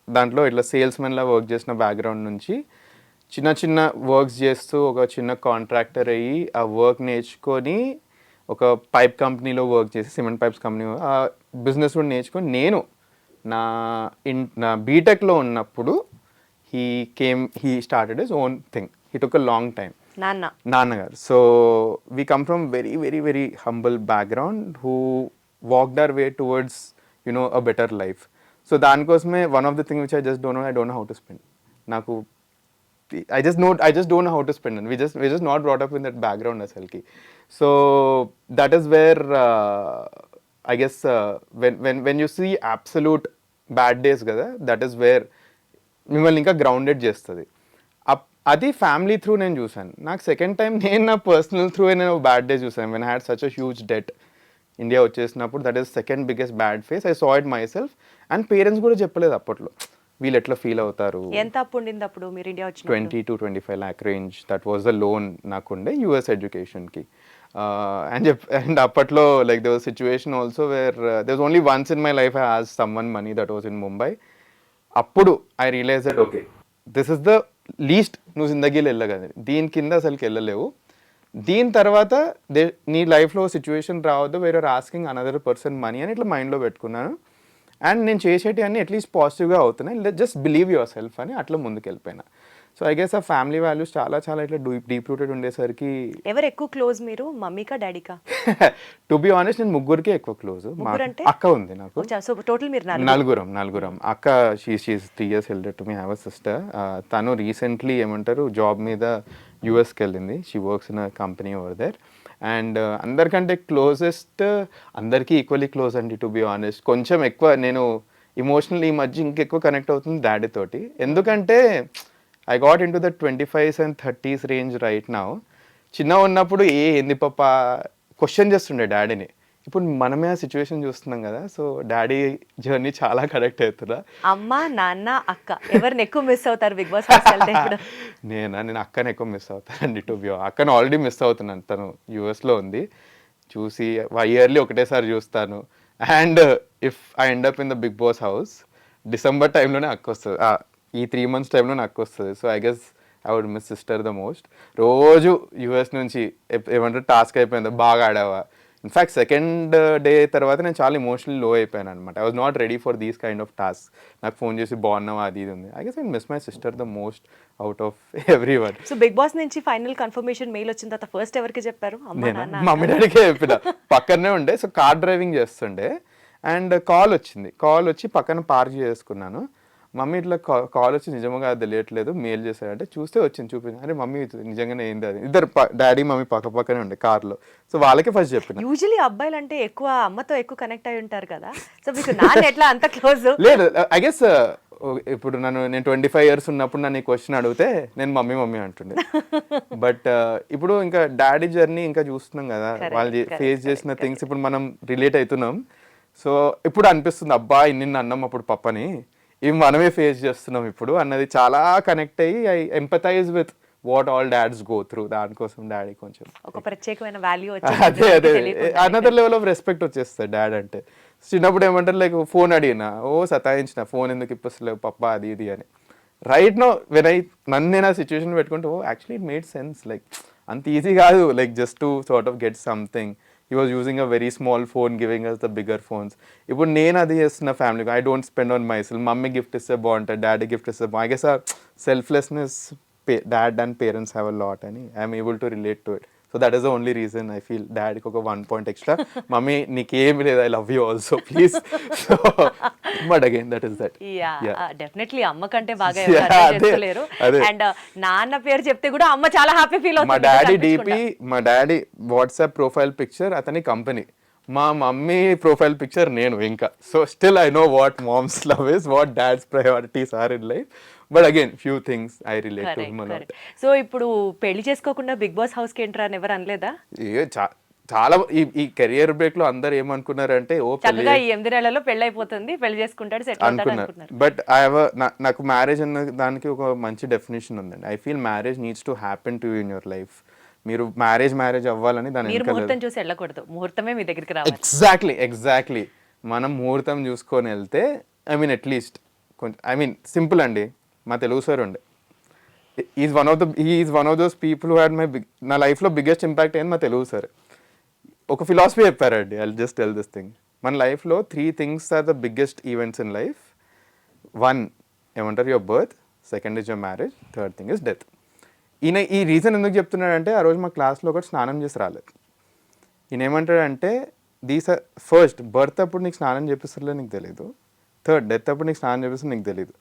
దాంట్లో ఇట్లా సేల్స్మెన్లా వర్క్ చేసిన బ్యాక్గ్రౌండ్ నుంచి చిన్న చిన్న వర్క్స్ చేస్తూ ఒక చిన్న కాంట్రాక్టర్ అయ్యి ఆ వర్క్ నేర్చుకొని ఒక పైప్ కంపెనీలో వర్క్ చేసి, సిమెంట్ పైప్స్ కంపెనీ, ఆ బిజినెస్ కూడా నేర్చుకొని నేను నా బీటెక్లో ఉన్నప్పుడు he started his own thing. He took a long time. నాన్నగారు. So we come from very very very humble background who walked our way towards a better life. So దానికోసమే one of the thing which I don't know how to spend. నాకు I just don't know how to spend, and we're just not brought up in that background asalki. So that is where I guess when you see absolute bad days kada, that is where మిమ్మల్ని ఇంకా grounded చేస్తుంది. అది family through నేను చూసాను. నాకు second time నేను నా personal through నేను బ్యాడ్ డే చూసాను. When I had such a huge debt India వచ్చేసినప్పుడు, that is second biggest bad phase. I saw it myself. And parents కూడా చెప్పలేదు అప్పట్లో వీళ్ళు ఎట్లా ఫీల్ అవుతారు. ఎంత అప్పు ఉండింది అప్పుడు మీరు ఇండియా వచ్చి? 20 to 25 lakh range. That was the loan నాకుండే యూఎస్ ఎడ్యుకేషన్కి. అండ్ అప్పట్లో like they was situation also where they was only once in my life I asked someone money, that was in Mumbai. అప్పుడు I realise that okay this is the least నువ్వు జిందగీలో వెళ్ళగలదు, దీని కింద అసలుకి వెళ్ళలేవు. దీని తర్వాత నీ లైఫ్లో సిచ్యువేషన్ రావద్దు వేరే ఆస్కింగ్ అనదర్ పర్సన్ మనీ అని ఇట్లా మైండ్లో పెట్టుకున్నాను. అండ్ నేను చేసేటి అన్నీ అట్లీస్ట్ పాజిటివ్గా అవుతున్నాయి, జస్ట్ బిలీవ్ యువర్ సెల్ఫ్ అని అట్లా ముందుకు వెళ్ళిపోయినా. సో ఐ గెస్ ఆ ఫ్యామిలీ వాల్యూస్ చాలా చాలా ఇట్లా డీప్ రూటెడ్ ఉండేసరికి. ఎవరు ఎక్కువ క్లోజ్, మీరు మమ్మీకా డాడీకా? టు బి ఆనెస్ట్ నేను ముగ్గురికి ఎక్కువ క్లోజ్. అక్క ఉంది నాకు. టోటల్ మీరు నలుగురం. అక్క she is 3 years elder to me. I have a sister. తను రీసెంట్లీ ఏమంటారు జాబ్ మీద యూఎస్కి వెళ్ళింది. She works in a company over there. And అందరికంటే క్లోజెస్ట్, అందరికీ ఈక్వల్లీ క్లోజ్ అండి టు బి ఆనెస్ట్. కొంచెం ఎక్కువ నేను ఇమోషనల్ ఈ మధ్య ఇంకెక్కువ కనెక్ట్ అవుతుంది డాడీ తోటి. ఎందుకంటే I got into the 25s and 30s range right now. చిన్న ఉన్నప్పుడు ఏంది పాప క్వశ్చన్ చేస్తుండే డాడీని. ఇప్పుడు మనమే ఆ సిచ్యువేషన్ చూస్తున్నాం కదా. సో డాడీ జర్నీ చాలా కరెక్ట్ అవుతుందా. అమ్మ, నాన్న, అక్క ఎవరిని ఎక్కువ మిస్ అవుతారు బిగ్ బాస్ హౌస్ వెళ్తే ఇప్పుడు? నేను అక్కని ఎక్కువ మిస్ అవుతానండి టు బి. అక్కను ఆల్రెడీ మిస్ అవుతున్నాను, తను యూఎస్లో ఉంది. చూసి ఇయర్లీ ఒకటేసారి చూస్తాను. And if I end up in the Bigg Boss house December టైంలోనే అక్క వస్తుంది, ఈ 3 months టైంలో నాకు వస్తుంది. So I guess I would miss sister the most. రోజు యూఎస్ నుంచి ఏమంటారు టాస్క్ అయిపోయింది, బాగా ఆడావా. ఇన్ఫ్యాక్ట్ సెకండ్ డే తర్వాత నేను చాలా ఇమోషనల్ లో అయిపోయాను అనమాట. I was not ready for these kind of task. నాకు ఫోన్ చేసి బాగున్నావా అది ఇది ఉంది. I guess I miss my sister the most out of every one. So Bigg Boss నుంచి ఫైనల్ కన్ఫర్మేషన్ మెయిల్ వచ్చిన తర్వాత ఫస్ట్ ఎవరికి చెప్పారు? మమ్మీ డాడీకే చెప్పిన. పక్కనే ఉండే, సో కార్ డ్రైవింగ్ చేస్తుండే. అండ్ కాల్ వచ్చి పక్కన పార్క్ చేసుకున్నాను. మమ్మీ ఇట్లా కాల్ వచ్చి నిజంగా అది తెలియట్లేదు, మెయిల్ చేశారంటే చూస్తే వచ్చింది చూపింది. అరే మమ్మీ నిజంగానే ఏంది అది. ఇద్దరు డాడీ మమ్మీ పక్కనే ఉండే కార్లో. సో వాళ్ళకే ఫస్ట్ చెప్పిన. యూజువల్లీ అబ్బాయిలు అంటే ఎక్కువ అమ్మతో ఎక్కువ కనెక్ట్ అయి ఉంటారు కదా. సో మీకు నాన్న ఎట్లా అంత క్లోజ్? లేదు, ఐ గెస్ ఇప్పుడు నేను 25 years ఉన్నప్పుడు నన్ను ఈ క్వశ్చన్ అడిగితే నేను మమ్మీ అంటుండే. బట్ ఇప్పుడు ఇంకా డాడీ జర్నీ ఇంకా చూస్తున్నాం కదా, వాళ్ళు ఫేస్ చేసిన థింగ్స్ ఇప్పుడు మనం రిలేట్ అవుతున్నాం. సో ఇప్పుడు అనిపిస్తుంది అబ్బా ఇన్ని అన్నాం అప్పుడు పప్పని, ఇవి మనమే ఫేస్ చేస్తున్నాం ఇప్పుడు అన్నది చాలా కనెక్ట్ అయ్యి I empathise with what all dads go through. దానికోసం డాడీ కొంచెం ఒక ప్రత్యేకమైన వాల్యూ అదే అనదర్ లెవెల్ ఆఫ్ రెస్పెక్ట్ వచ్చేస్తుంది డాడ్ అంటే. చిన్నప్పుడు ఏమంటారు లైక్ ఫోన్ అడిగినా సతాయించిన, ఫోన్ ఎందుకు ఇప్పలేవు పప్ప అది ఇది అని. రైట్ నో వెన్ నన్ను నేను ఆ సిచ్యువేషన్ పెట్టుకుంటే actually it made sense. Like అంత ఈజీ కాదు, like just to sort of get something. He was using a very small phone, giving us the bigger phones. ఇప్పుడు నేను అది చేస్తున్న family, I don't spend on myself. Mummy gift ఇస్తే బాగుంటుంది, daddy gift ఇస్తే బాగుంటుంది. I guess ఆ selflessness dad and parents have a lot అని I'm able to relate to it. So that is the only reason I feel డాడీకి ఒక 1 point extra. Mummy నీకేమి లేదు, I love you also please. So but again that is that. Definitely అమ్మ కంటే బాగా చేసుకోలేరు. And నాన్న పేరు చెప్తే కూడా అమ్మ చాలా హ్యాపీ ఫీల్ అవుతుంది. మా డాడీ వాట్సాప్ ప్రొఫైల్ పిక్చర్ అతని కంపెనీ, మా మమ్మీ ప్రొఫైల్ పిక్చర్ నేను ఇంకా. So still I know what moms love is, what dads priorities are in life. But again few things I relate to him a lot. So ఇప్పుడు పెళ్లి చేసుకోకుండా Bigg Boss house కి enter అని ఎవరు అనలేదా? చాలా ఈ కెరియర్ బ్రేక్ లో అందరు ఏమనుకున్నారంటే ఓ చక్కగా ఈ 8 నెలల్లో పెళ్లి అయిపోతుంది, పెళ్లి చేసుకుంటాడు, సెటిల్ అవుతాడు అనుకున్నారు. బట్ నాకు మ్యారేజ్ అన్న దానికి ఒక మంచి డెఫినేషన్ ఉందండి. I feel marriage needs to happen to in your life. మీరు మ్యారేజ్ అవ్వాలని దాని మీరు ముహూర్తం చూసి వెళ్ళకూడదు, ముహూర్తమే మీ దగ్గరికి రావాలి. ఎగ్జాక్ట్లీ మనం ముహూర్తం చూసుకొని వెళ్తే ఐ మీన్ అట్లీస్ట్ కొంచెం ఐ మీన్ సింపుల్ అండి. మా తెలుగు సార్ ఉండే, is one of those people who had నా లైఫ్లో బిగ్గెస్ట్ ఇంపాక్ట్ అయింది మా తెలుగు సార్. ఒక ఫిలాసఫీ చెప్పారండి, I just tell this thing. మన లైఫ్లో 3 things are the biggest events in life. 1 ఏమంటారు, your birth. 2nd is your marriage. 3rd thing is death. ఈయన ఈ రీజన్ ఎందుకు చెప్తున్నాడంటే, ఆ రోజు మా క్లాస్లో ఒకటి స్నానం చేసి రాలేదు. ఈయన ఏమంటాడంటే, ఫస్ట్ బర్త్ అప్పుడు నీకు స్నానం చేపిస్తారో నీకు తెలియదు, 3rd డెత్ అప్పుడు నీకు స్నానం చేపిస్తారు నీకు తెలియదు.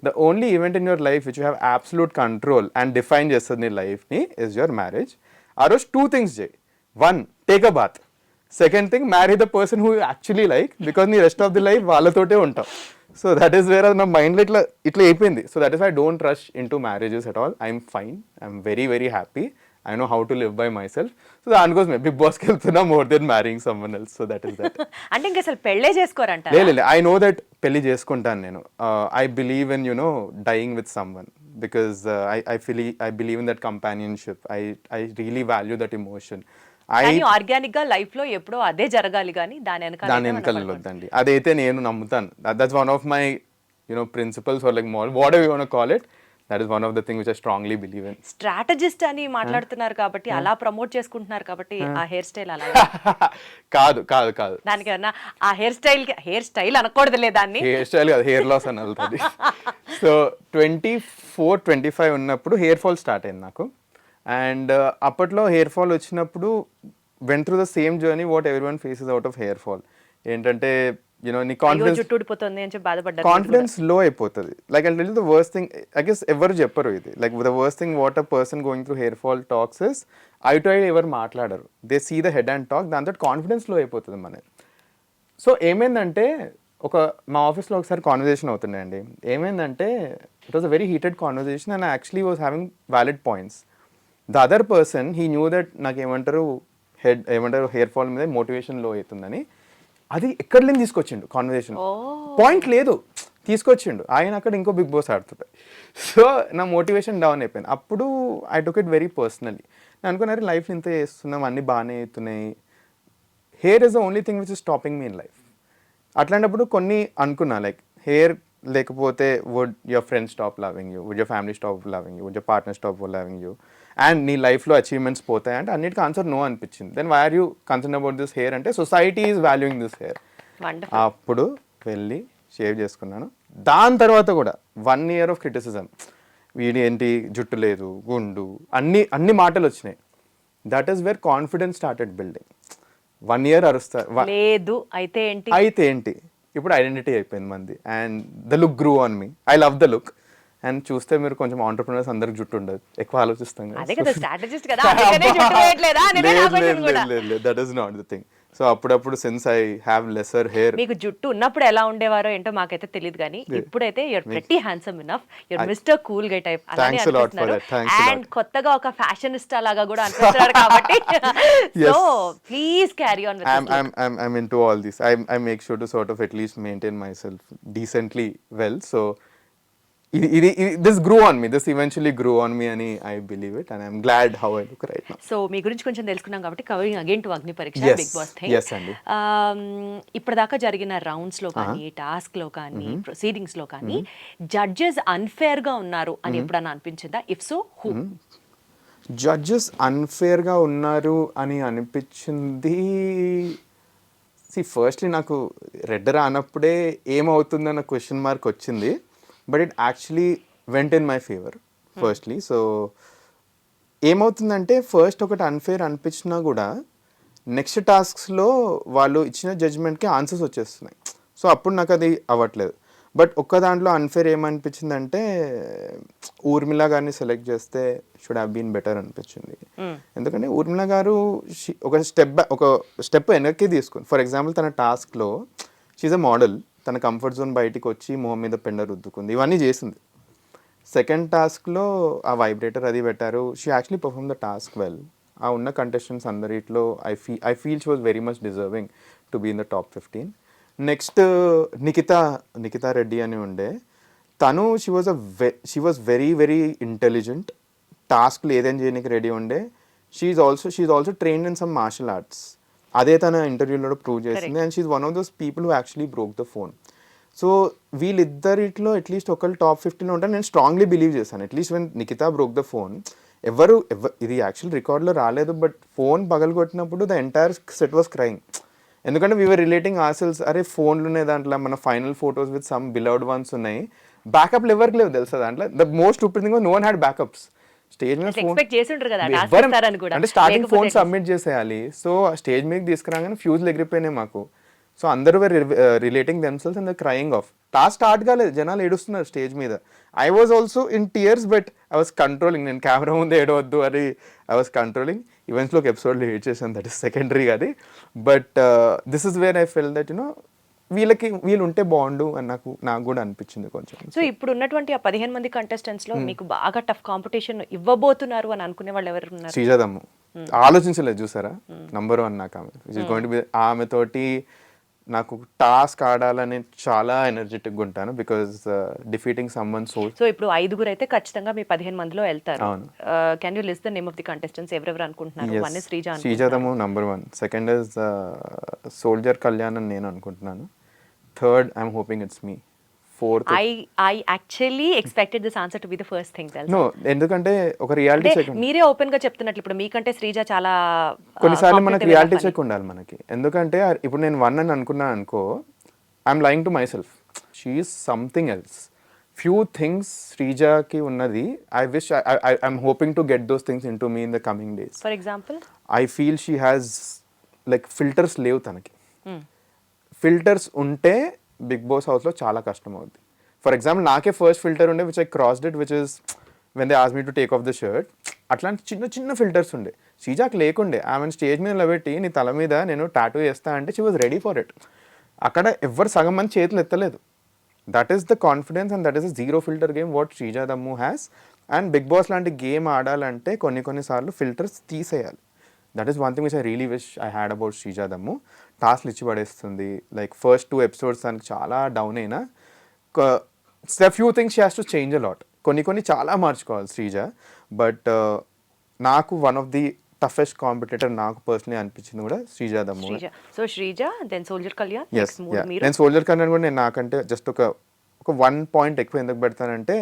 The only event in your life which you have absolute control and define చేస్తుంది నీ లైఫ్ని ఇస్ యువర్ మ్యారేజ్. ఆ రోజు 2 things చేయి. 1, take a bath. 2nd thing, marry the person who actually like, because నీ రెస్ట్ ఆఫ్ ది లైఫ్ వాళ్ళతోటే ఉంటావు. So that is wear నా మైండ్లో ఇట్లా అయిపోయింది. So that is I don't rush in to marriages at all. I'm fine, I'm very happy. I know how to live by my self. So దానికోసమే big బాస్కి వెళ్తున్నా more than మ్యారింగ్ someone else. So that is that. అంటే ఇంకా అసలు పెళ్ళే చేసుకోరంట? లేదు, I know that పెళ్లి చేసుకుంటాను నేను. I believe in dying with someone because I believe in that companionship. I really value that emotion. Organic గా లైఫ్ లో ఎప్పుడో అదే జరగాలి, కానీ దాని వెనకాల వద్దండి. అదైతే నేను నమ్ముతాను. That's one of my principles or like whatever you want to call it. That is one of the thing which I strongly believe in. Strategist అని మాట్లాడుతున్నారు కాబట్టి, అలా ప్రమోట్ చేసుకుంటున్నారు కాబట్టి ఆ హెయిర్ స్టైల్ అలా కాదు దానికి ఏమన్నా ఆ హెయిర్ స్టైల్ అనకూడదులే, దాన్ని హెయిర్ స్టైల్ కాదు, హెయిర్ లాస్ అని వెళ్తుంది. సో 24-25 ఉన్నప్పుడు హెయిర్ ఫాల్ స్టార్ట్ అయింది నాకు. అండ్ అప్పట్లో హెయిర్ ఫాల్ వచ్చినప్పుడు went through the same journey what everyone faces out of hair fall. ఏంటంటే నీ కాన్ఫిడెన్స్ లో అయిపోతుంది. Like I tell you the worst thing, I guess ఎవరు చెప్పరు ఇది. Like the worst thing what a person going through hair fall talks is eye to eye ఎవరు మాట్లాడరు. They see the head and talk, దాంతో confidence low అయిపోతుంది మనది. So ఏమైందంటే, మా ఆఫీస్లో ఒకసారి కాన్వర్జేషన్ అవుతుండే అండి. ఏమైందంటే it was a very heated conversation and I actually was having valid points. The other person he knew that నాకు ఏమంటారు హెయిర్ ఫాల్ మీద మోటివేషన్ లో అవుతుందని. అది ఎక్కడ లేని తీసుకొచ్చిండు కాన్వర్జేషన్. పాయింట్ లేదు, తీసుకొచ్చిండు. ఆయన అక్కడ ఇంకో బిగ్ బాస్ ఆడుతుంటాయి. సో నా మోటివేషన్ డౌన్ అయిపోయింది. అప్పుడు I took it very personally. నేను అనుకున్నారు లైఫ్ ఇంత చేస్తున్నాం, అన్నీ బాగానే అవుతున్నాయి, hair is the only thing which is stopping me in life. అట్లాంటప్పుడు కొన్ని అనుకున్నా, లైక్ హెయిర్ లేకపోతే would your friends stop loving you, would your family stop loving you, would your partner stop loving you, and నీ లైఫ్లో achievements పోతాయి అంటే అన్నిటికీ answer no అనిపించింది. Then why are you concern about this hair అంటే society is valuing this hair. అప్పుడు వెళ్ళి shave చేసుకున్నాను. దాని తర్వాత కూడా 1 year ఆఫ్ క్రిటిసిజం, వీడి ఏంటి జుట్టు లేదు, గుండు, అన్ని మాటలు వచ్చినాయి. That is wear confidence started building. 1 year అరుస్తారు, లేదు అయితే ఏంటి, ఇప్పుడు ఐడెంటిటీ అయిపోయింది మంది. And the look గ్రూ on me. I love the look. And చూస్తే మీరు కొంచెం ఆంటర్ప్రినర్స్ అందరికి జుట్టు ఉండదు, ఎక్కువ ఆలోచిస్తాం కదా. That is not the thing. So అప్పుడప్పుడు since I have lesser hair. మీకు జుట్టు ఉన్నప్పుడు ఎలా ఉండేవారో ఏంటో మాకైతే తెలియదు, కానీ ఇప్పుడైతే you're pretty handsome enough, you're mister cool guy type అలానే అనిపిస్తున్నారు. అండ్ కొత్తగా ఒక ఫ్యాషనిస్టా లాగా కూడా అనిపిస్తున్నారు కాబట్టి so please carry on with. I'm into all this. I make sure to sort of at least maintain myself decently well. So this grew on me. This eventually grew on me, and I believe it, and I'm glad how I look right now. So మీ గురించి కొంచెం తెలుసుకున్నాం కాబట్టి covering again to Agnipariksha Bigg Boss thing. Yes అండి. ఇప్పటిదాకా జరిగిన rounds లో కానీ, టాస్క్ లో కానీ, ప్రొసీడింగ్స్ లో కానీ జడ్జెస్ అన్ఫేర్ గా ఉన్నారు అని ఎప్పుడన్నా అనిపించిందా? If so who? Judges unfair గా ఉన్నారు అని అనిపించింది. ఫస్ట్లీ నాకు రెడ్ రానప్పుడే ఏమవుతుందన్న క్వశ్చన్ మార్క్ వచ్చింది. But it actually went in my favour firstly. So ఏమవుతుందంటే, ఫస్ట్ ఒకటి అన్ఫేర్ అనిపించినా కూడా నెక్స్ట్ టాస్క్స్లో వాళ్ళు ఇచ్చిన జడ్జ్మెంట్కి ఆన్సర్స్ వచ్చేస్తున్నాయి. సో అప్పుడు నాకు అది అవ్వట్లేదు. బట్ ఒక్క దాంట్లో అన్ఫేర్ ఏమనిపించిందంటే ఊర్మిళ గారిని సెలెక్ట్ చేస్తే షుడ్ హ్యావ్ బీన్ బెటర్ అనిపించింది. ఎందుకంటే ఊర్మిళ గారు ఒక స్టెప్ వెనక్కి తీసుకుని, ఫర్ ఎగ్జాంపుల్ తన టాస్క్లో షీఈ్ అ మోడల్, తన కంఫర్ట్ జోన్ బయటికి వచ్చి మొహం మీద పెండ రుద్దుకుంది, ఇవన్నీ చేసింది. సెకండ్ టాస్క్లో ఆ వైబ్రేటర్ అది పెట్టారు, she actually perform the task well. ఆ ఉన్న కంటెస్టెంట్స్ అందరిట్లో I feel she was very much deserving to be in the top 15. Next Nikhita Reddy అని ఉండే, తను she was very very intelligent, టాస్క్లు ఏదైనా చేయడానికి రెడీ ఉండే. She's also trained in some martial arts, అదే తన ఇంటర్వ్యూలో ప్రూవ్ చేసింది. And she's one of those people who actually broke the phone. So వీళ్ళిద్దరిట్లో అట్లీస్ట్ ఒకళ్ళు టాప్ 15లో ఉంటారు నేను స్ట్రాంగ్లీ బిలీవ్ చేశాను. At least when Nikhita broke the phone, ఇది యాక్చువల్ రికార్డ్లో రాలేదు, బట్ ఫోన్ పగలగొట్టినప్పుడు the entire set was crying. ఎందుకంటే వీఆర్ రిలేటింగ్ ఆర్సెల్స్, అరే ఫోన్లు ఉన్నాయి దాంట్లో, మన final photos with some beloved ones ఉన్నాయి, బ్యాకప్లు ఎవరికి లేవు తెలుసా దాంట్లో. The most stupid thing, no one had backups. Stage మీద ఫోన్ అంటే స్టార్టింగ్ ఫోన్ సబ్మిట్ చేసేయాలి, సో స్టేజ్ మీద తీసుకురాగానే ఫ్యూజ్లు ఎగిరిపోయినాయి మాకు. సో అందరూ relating themselves and the crying of. Task start కాలేదు, జనాలు ఏడుస్తున్నారు స్టేజ్ మీద. I was also in tears, but I was controlling. నేను కెమెరా ముందు ఏడవద్దు అని ఐ వాజ్ కంట్రోలింగ్. ఈవెంట్స్లో ఒక ఎపిసోడ్లో ఏడ్ చేశాను, దట్ ఈస్ సెకండరీ అది. But this is where I felt that వీళ్ళు ఉంటే బాగుండు అని నాకు కూడా అనిపించింది కొంచెం. సో ఇప్పుడు ఉన్నటువంటి ఆ 15 మంది కంటెస్టెంట్స్ లో మీకు బాగా టఫ్ కాంపిటీషన్ ఇవ్వబోతున్నారు అని అనుకునే వాళ్ళు ఎవరు ఉన్నారు? శ్రీజాదమ్ము ఆలోచించలేదు చూసారా, నంబర్ 1 నాకు ఆమె. ఆమెతోటి నాకు టాస్క్ ఆడాలని చాలా ఎనర్జెటిక్గా ఉంటాను, because defeating someone soul. So ఇప్పుడు 5 అయితే ఖచ్చితంగా మీ 15 మందిలో వెళ్తారు. Can you list the name of the contestants ఎవరెవరు అనుకుంటున్నారు? One is Sreeja Dammu number 1, second is soldier Kalyan అని నేను అనుకుంటున్నాను, third I'm hoping it's me, fourth I actually expected this answer to be the first thing. No, ఎందుకంటే ఒక reality check, మీరే open గా చెప్తున్నట్లు ఇప్పుడు మీకంటే శ్రీజ చాలా కొన్నిసార్లు మనకి రియాలిటీ చెక్ ఉండాలి మనకి. ఎందుకంటే ఇప్పుడు నేను 1 అని అనుకున్నాను అనుకో, I'm lying to myself. She is something else. Few things శ్రీజకి ఉన్నది, I wish I'm hoping to get those things into me in the coming days. For example I feel she has like filters లేవు తనకి. Filters ఉంటే big boss హౌస్లో చాలా కష్టం అవుద్ది. For example నాకే ఫస్ట్ ఫిల్టర్ ఉండే which I crossed it, which is when they ask me to take of the shirt. అట్లాంటి చిన్న చిన్న ఫిల్టర్స్ ఉండే, శ్రీజాకి లేకుండే. ఆమెను స్టేజ్ మీద నిలబెట్టి నీ తల మీద నేను టాటూ వేస్తా అంటే she was ready for it. అక్కడ ఎవ్వరు సగం మంది చేతులు ఎత్తలేదు. That is the confidence and that is the zero filter game what Sreeja Dammu has. And big boss లాంటి గేమ్ ఆడాలంటే కొన్నిసార్లు ఫిల్టర్స్ తీసేయాలి. That is one thing which I really wish I had about Sreeja Dammu. టాస్క్లు ఇచ్చి పడేస్తుంది. లైక్ ఫస్ట్ 2 ఎపిసోడ్స్ దానికి చాలా down అయినా, few things she has to change a lot. కొన్ని చాలా మార్చుకోవాలి శ్రీజ. బట్ నాకు one of the toughest competitor నాకు పర్సనలీ అనిపించింది కూడా Sreeja Dammu. So Sreeja, then soldier Kalyan. నేను సోల్జర్ కళ్యాణ్ కూడా నేను నాకంటే జస్ట్ ఒక 1 పాయింట్ ఎక్కువ ఎందుకు పెడతానంటే,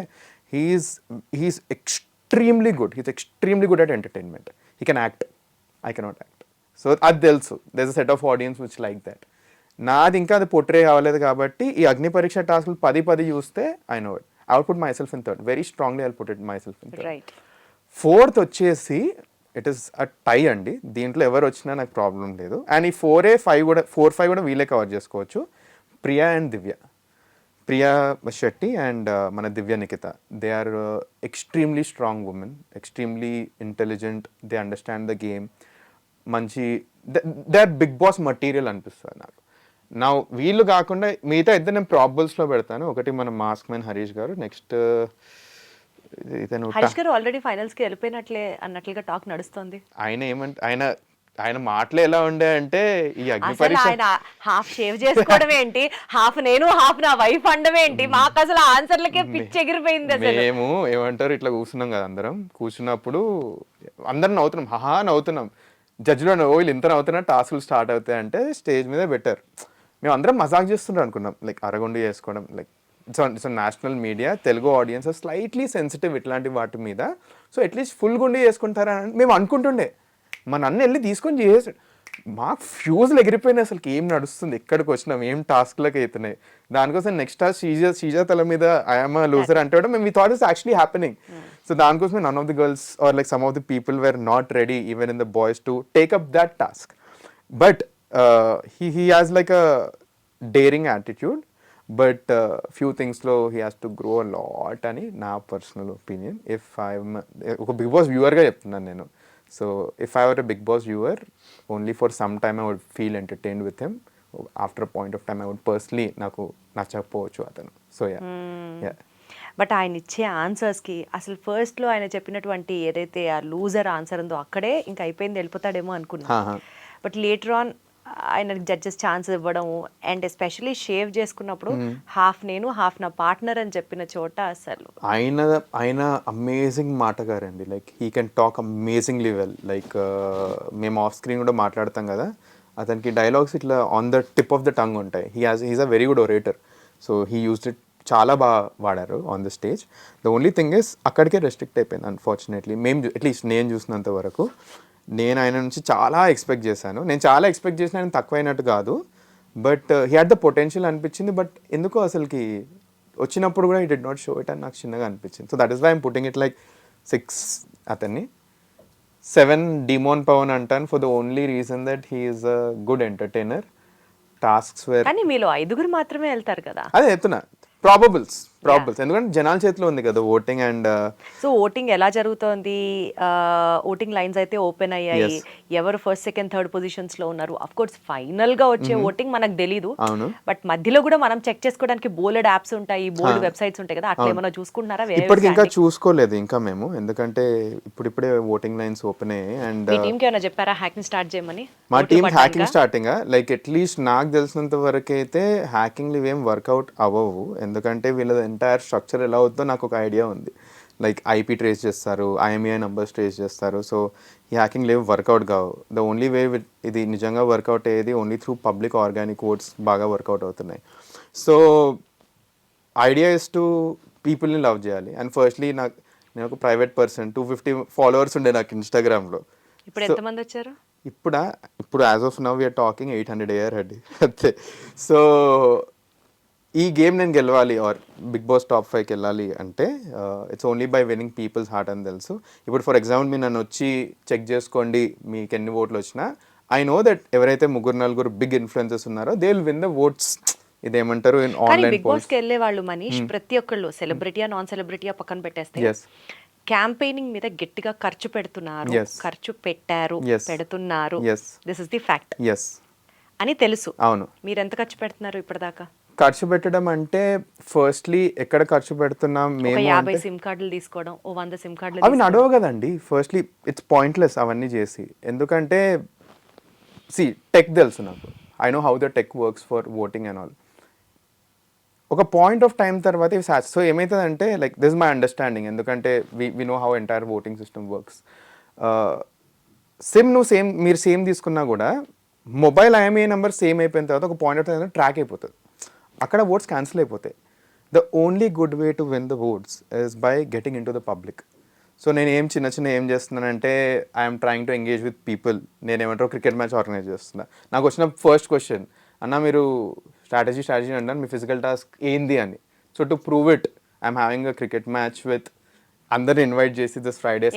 he's extremely good. He's extremely good at entertainment. He can act, I cannot act. So అది తెలుసు, there is a set of audience which like that. నాది ఇంకా అది పోర్ట్రే కావలేదు కాబట్టి ఈ అగ్నిపరీక్ష టాస్క్లు 10 చూస్తే I know it. I would put myself in third, very strongly I will put it myself in third. Fourth వచ్చేసి it is a tie అండి. దీంట్లో ఎవరు వచ్చినా నాకు ప్రాబ్లం లేదు. అండ్ ఈ 4, 5 కూడా వీళ్ళే కవర్ చేసుకోవచ్చు. ప్రియా అండ్ దివ్య, ప్రియా శెట్టి అండ్ మన Divya Nikhita, they are extremely strong women, extremely intelligent, they understand the game. మంచి they are big boss material అనిపిస్తుంది నాకు. నా వీళ్ళు కాకుండా మిగతా ఇద్దరు నేను ప్రాబుల్స్లో పెడతాను. ఒకటి మన మాస్క్ మ్యాన్ హరీష్ గారు, నెక్స్ట్ హరీష్ గారు ఆల్రెడీ ఫైనల్స్ కి వెళ్ళిపోయినట్లే అన్నట్లుగా టాక్ నడుస్తుంది. ఆయన మాటలు ఎలా ఉండే అంటే, ఈ అగ్నిపరీక్ష ఆయన హాఫ్ షేవ్ చేసుకోవడం ఏంటి, హాఫ్ నేను హాఫ్ నా వైఫ్ అనడం ఏంటి, మాకు అసలు ఆన్సర్లకే పిచ్చి ఎగిరిపోయింది. మేము ఏమంటారు ఇట్లా కూర్చున్నాం కదా, అందరం కూర్చున్నప్పుడు అందరం నవ్వుతున్నాం, నవ్వుతున్నాం. జడ్జిలో వీళ్ళు ఇంత నవ్వుతున్నా టాస్క్లు స్టార్ట్ అవుతాయి అంటే స్టేజ్ మీద బెటర్. మేము అందరం మజాక్ చేస్తుంటాం అనుకున్నాం, లైక్ అరగొండి చేసుకోవడం. Like it's national media, Telugu audience slightly sensitive ఇట్లాంటి వాటి మీద. సో అట్లీస్ట్ ఫుల్ గుండి చేసుకుంటారా అని మేము అనుకుంటుండే. మన అన్న వెళ్ళి తీసుకొని చేసాడు. మాకు ఫ్యూజ్లు ఎగిరిపోయినాయి, అసలు ఏం నడుస్తుంది, ఎక్కడికి వచ్చినాం, ఏం టాస్క్లకు అవుతున్నాయి. దానికోసం నెక్స్ట్ టాస్క్ శ్రీజా తల మీద ఐఎమ్ లూజర్ అంటే కూడా మేము thought is actually happening. So దానికోసమే none of the girls are like some of the people were not ready even in the boys to take up that task. But he has like a daring attitude. But ఫ్యూ థింగ్స్లో he has to grow lot అని నా personal opinion. ఒక big boss వ్యూవర్గా చెప్తున్నాను నేను. So if I were a big boss viewer only for some time I would feel entertained with him. After point of time I would personally నాకు నచ్చకపోవచ్చు అతను. So yeah. But ఆయన ఇచ్చే ఆన్సర్స్కి అసలు ఫస్ట్లో ఆయన చెప్పినటువంటి ఏదైతే ఆ లూజర్ ఆన్సర్ ఉందో అక్కడే ఇంకా అయిపోయింది, వెళ్ళిపోతాడేమో అనుకున్నా. బట్ లేటర్ ఆన్ ఆయన జడ్జెస్ ఛాన్స్ ఇవ్వడం అండ్ ఎస్పెషలీ షేవ్ చేసుకున్నప్పుడు హాఫ్ నేను హాఫ్ నా పార్ట్నర్ అని చెప్పిన చోట అసలు ఆయన అమేజింగ్ మాటగారండి. Like he can talk amazingly well. Like మేము ఆఫ్ స్క్రీన్ కూడా మాట్లాడతాం కదా, అతనికి డైలాగ్స్ ఇట్లా on the tip of the tongue ఉంటాయి. He's a very good orator. So he used it చాలా బాగా వాడారు on the stage. The only thing is అక్కడికే రెస్ట్రిక్ట్ అయిపోయింది అన్ఫార్చునేట్లీ. అట్లీస్ట్ నేను చూసినంత వరకు. నేను ఆయన నుంచి చాలా ఎక్స్పెక్ట్ చేశాను. నేను చాలా ఎక్స్పెక్ట్ చేసిన ఆయన తక్కువైనట్టు కాదు, but he had the potential అనిపించింది. బట్ ఎందుకో అసలుకి వచ్చినప్పుడు కూడా he did not show it అని నాకు చిన్నగా అనిపించింది. So that is why I'm putting it like 6 అతన్ని. 7 డిమోన్ పవన్ అంటాను for the only reason that he is a good entertainer. Tasks where కానీ మీలో 5 మాత్రమే వెళ్తారు కదా. అదే చెప్తున్నా, ప్రాబబుల్స్ ఎందుకంటే జనాల చేతిలో ఉంది కదా ఓటింగ్. అండ్ సో ఓటింగ్ ఎలా జరుగుతోంది? ఓటింగ్ లైన్స్ అయితే ఓపెన్ అయ్యాయి. ఎవరు ఫస్ట్ సెకండ్ థర్డ్ పొజిషన్స్ లో ఉన్నారు? అఫ్ కోర్స్ ఫైనల్ గా వచ్చే ఓటింగ్ మనకు తెలీదు, బట్ మధ్యలో కూడా మనం చెక్ చేసుకోవడానికి బోల్డ్ యాప్స్ ఉంటాయి, బోల్డ్ వెబ్సైట్స్ ఉంటాయి కదా, అట్లా ఏమైనా చూసుకుంటున్నారా? ఇప్పటికి ఇంకా చూసుకోలేదు ఇంకా మేము, ఎందుకంటే ఇప్పుడిప్పుడే ఓటింగ్ లైన్స్ ఓపెన్ అయ్యాయి. అండ్ మీ టీంకి ఏమైనా చెప్పారా హ్యాకింగ్ స్టార్ట్ చేయమని? మా team hacking starting like at least నాకు తెలిసినంత వరకు అయితే హ్యాకింగ్లు ఇవేం వర్కౌట్ అవ్వవు. ఎందుకంటే వీళ్ళ ఎంటైర్ స్ట్రక్చర్ ఎలా అవుతుందో నాకు ఒక ఐడియా ఉంది. లైక్ ఐపీ ట్రేస్ చేస్తారు, ఐఎంఈఐ నంబర్స్ ట్రేస్ చేస్తారు. సో ఈ హ్యాకింగ్ లేవు, వర్కౌట్ కావు. ద ఓన్లీ వే ఇది నిజంగా వర్కౌట్ అయ్యేది only through public organic votes బాగా వర్కౌట్ అవుతున్నాయి. సో ఐడియా ఇస్ టు పీపుల్ని లవ్ చేయాలి. అండ్ ఫస్ట్లీ నేను ఒక ప్రైవేట్ పర్సన్, 250 ఫాలోవర్స్ ఉండే నాకు ఇన్స్టాగ్రామ్లో. ఇప్పుడు ఎంతమంది వచ్చారు? ఇప్పుడు as of now we're talking 800 అయ్యారు అండి అంతే. సో ఈ గేమ్ నేను గెలవాలి ఆర్ బిగ్ బాస్ టాప్ 5కి వెళ్ళాలి అంటే it's only by winnowing peoples heart అని తెలుసు. ఇప్పుడు ఫర్ ఎగ్జాంపుల్ మీరు నన్ను వచ్చి చెక్ చేసుకోండి మీకు ఎన్ని ఓట్లు వచ్చినా, ఐ నో దట్ ఎవరైతే 3-4 బిగ్ ఇన్ఫ్లుయెన్సర్స్ ఉన్నారో they will win the votes. ఇదేమంటారు ఆన్లైన్ బిగ్ బాస్ కి వెళ్ళే వాళ్ళు మనీష్ ప్రతి ఒక్కళ్ళు సెలబ్రిటీయా నాన్ సెలబ్రిటీయా పక్కన పెట్టేస్తే క్యాంపెయినింగ్ మీద గట్టిగా ఖర్చు పెడుతున్నారు, ఖర్చు పెట్టారు, పెడుతున్నారు, దిస్ ఇస్ ది ఫ్యాక్ట్ అని తెలుసు. అవును. మీరు ఎంత ఖర్చు పెడుతున్నారు ఇప్పటిదాకా? ఖర్చు పెట్టడం అంటే ఫస్ట్లీ ఎక్కడ ఖర్చు పెడుతున్నాం మేము 50 సిమ్ కార్డులు తీసుకోవడం, 100 సిమ్ కార్డులు అవి నడవు కదండి. ఫస్ట్లీ ఇట్స్ పాయింట్లెస్ అవన్నీ చేసి. ఎందుకంటే టెక్ తెలుసు నాకు, I know how the tech works for voting and all. ఒక పాయింట్ ఆఫ్ టైం తర్వాత ఇవి సో ఏమవుతుందంటే లైక్ దిస్ మై అండర్స్టాండింగ్, ఎందుకంటే we know how entire voting system works. మీరు సేమ్ తీసుకున్నా కూడా మొబైల్ ఐఎంఈఐ నెంబర్ సేమ్ అయిపోయిన తర్వాత ఒక పాయింట్ ఆఫ్ టైం ట్రాక్ అయిపోతుంది, అక్కడ ఓట్స్ క్యాన్సిల్ అయిపోతాయి. The only good way to win the oats is by getting in to the public. So నేను ఏం చేస్తున్నానంటే I'm trying to engage with people. నేను ఏమంటారు క్రికెట్ మ్యాచ్ ఆర్గనైజ్ చేస్తున్నా. నాకు వచ్చిన ఫస్ట్ క్వశ్చన్, అన్న మీరు స్ట్రాటజీ అంటారు, మీ ఫిజికల్ టాస్క్ ఏంది అని. So to prove it I'm having a cricket match with అందరిని ఇన్వైట్ చేసి దిస్ ఫ్రైడే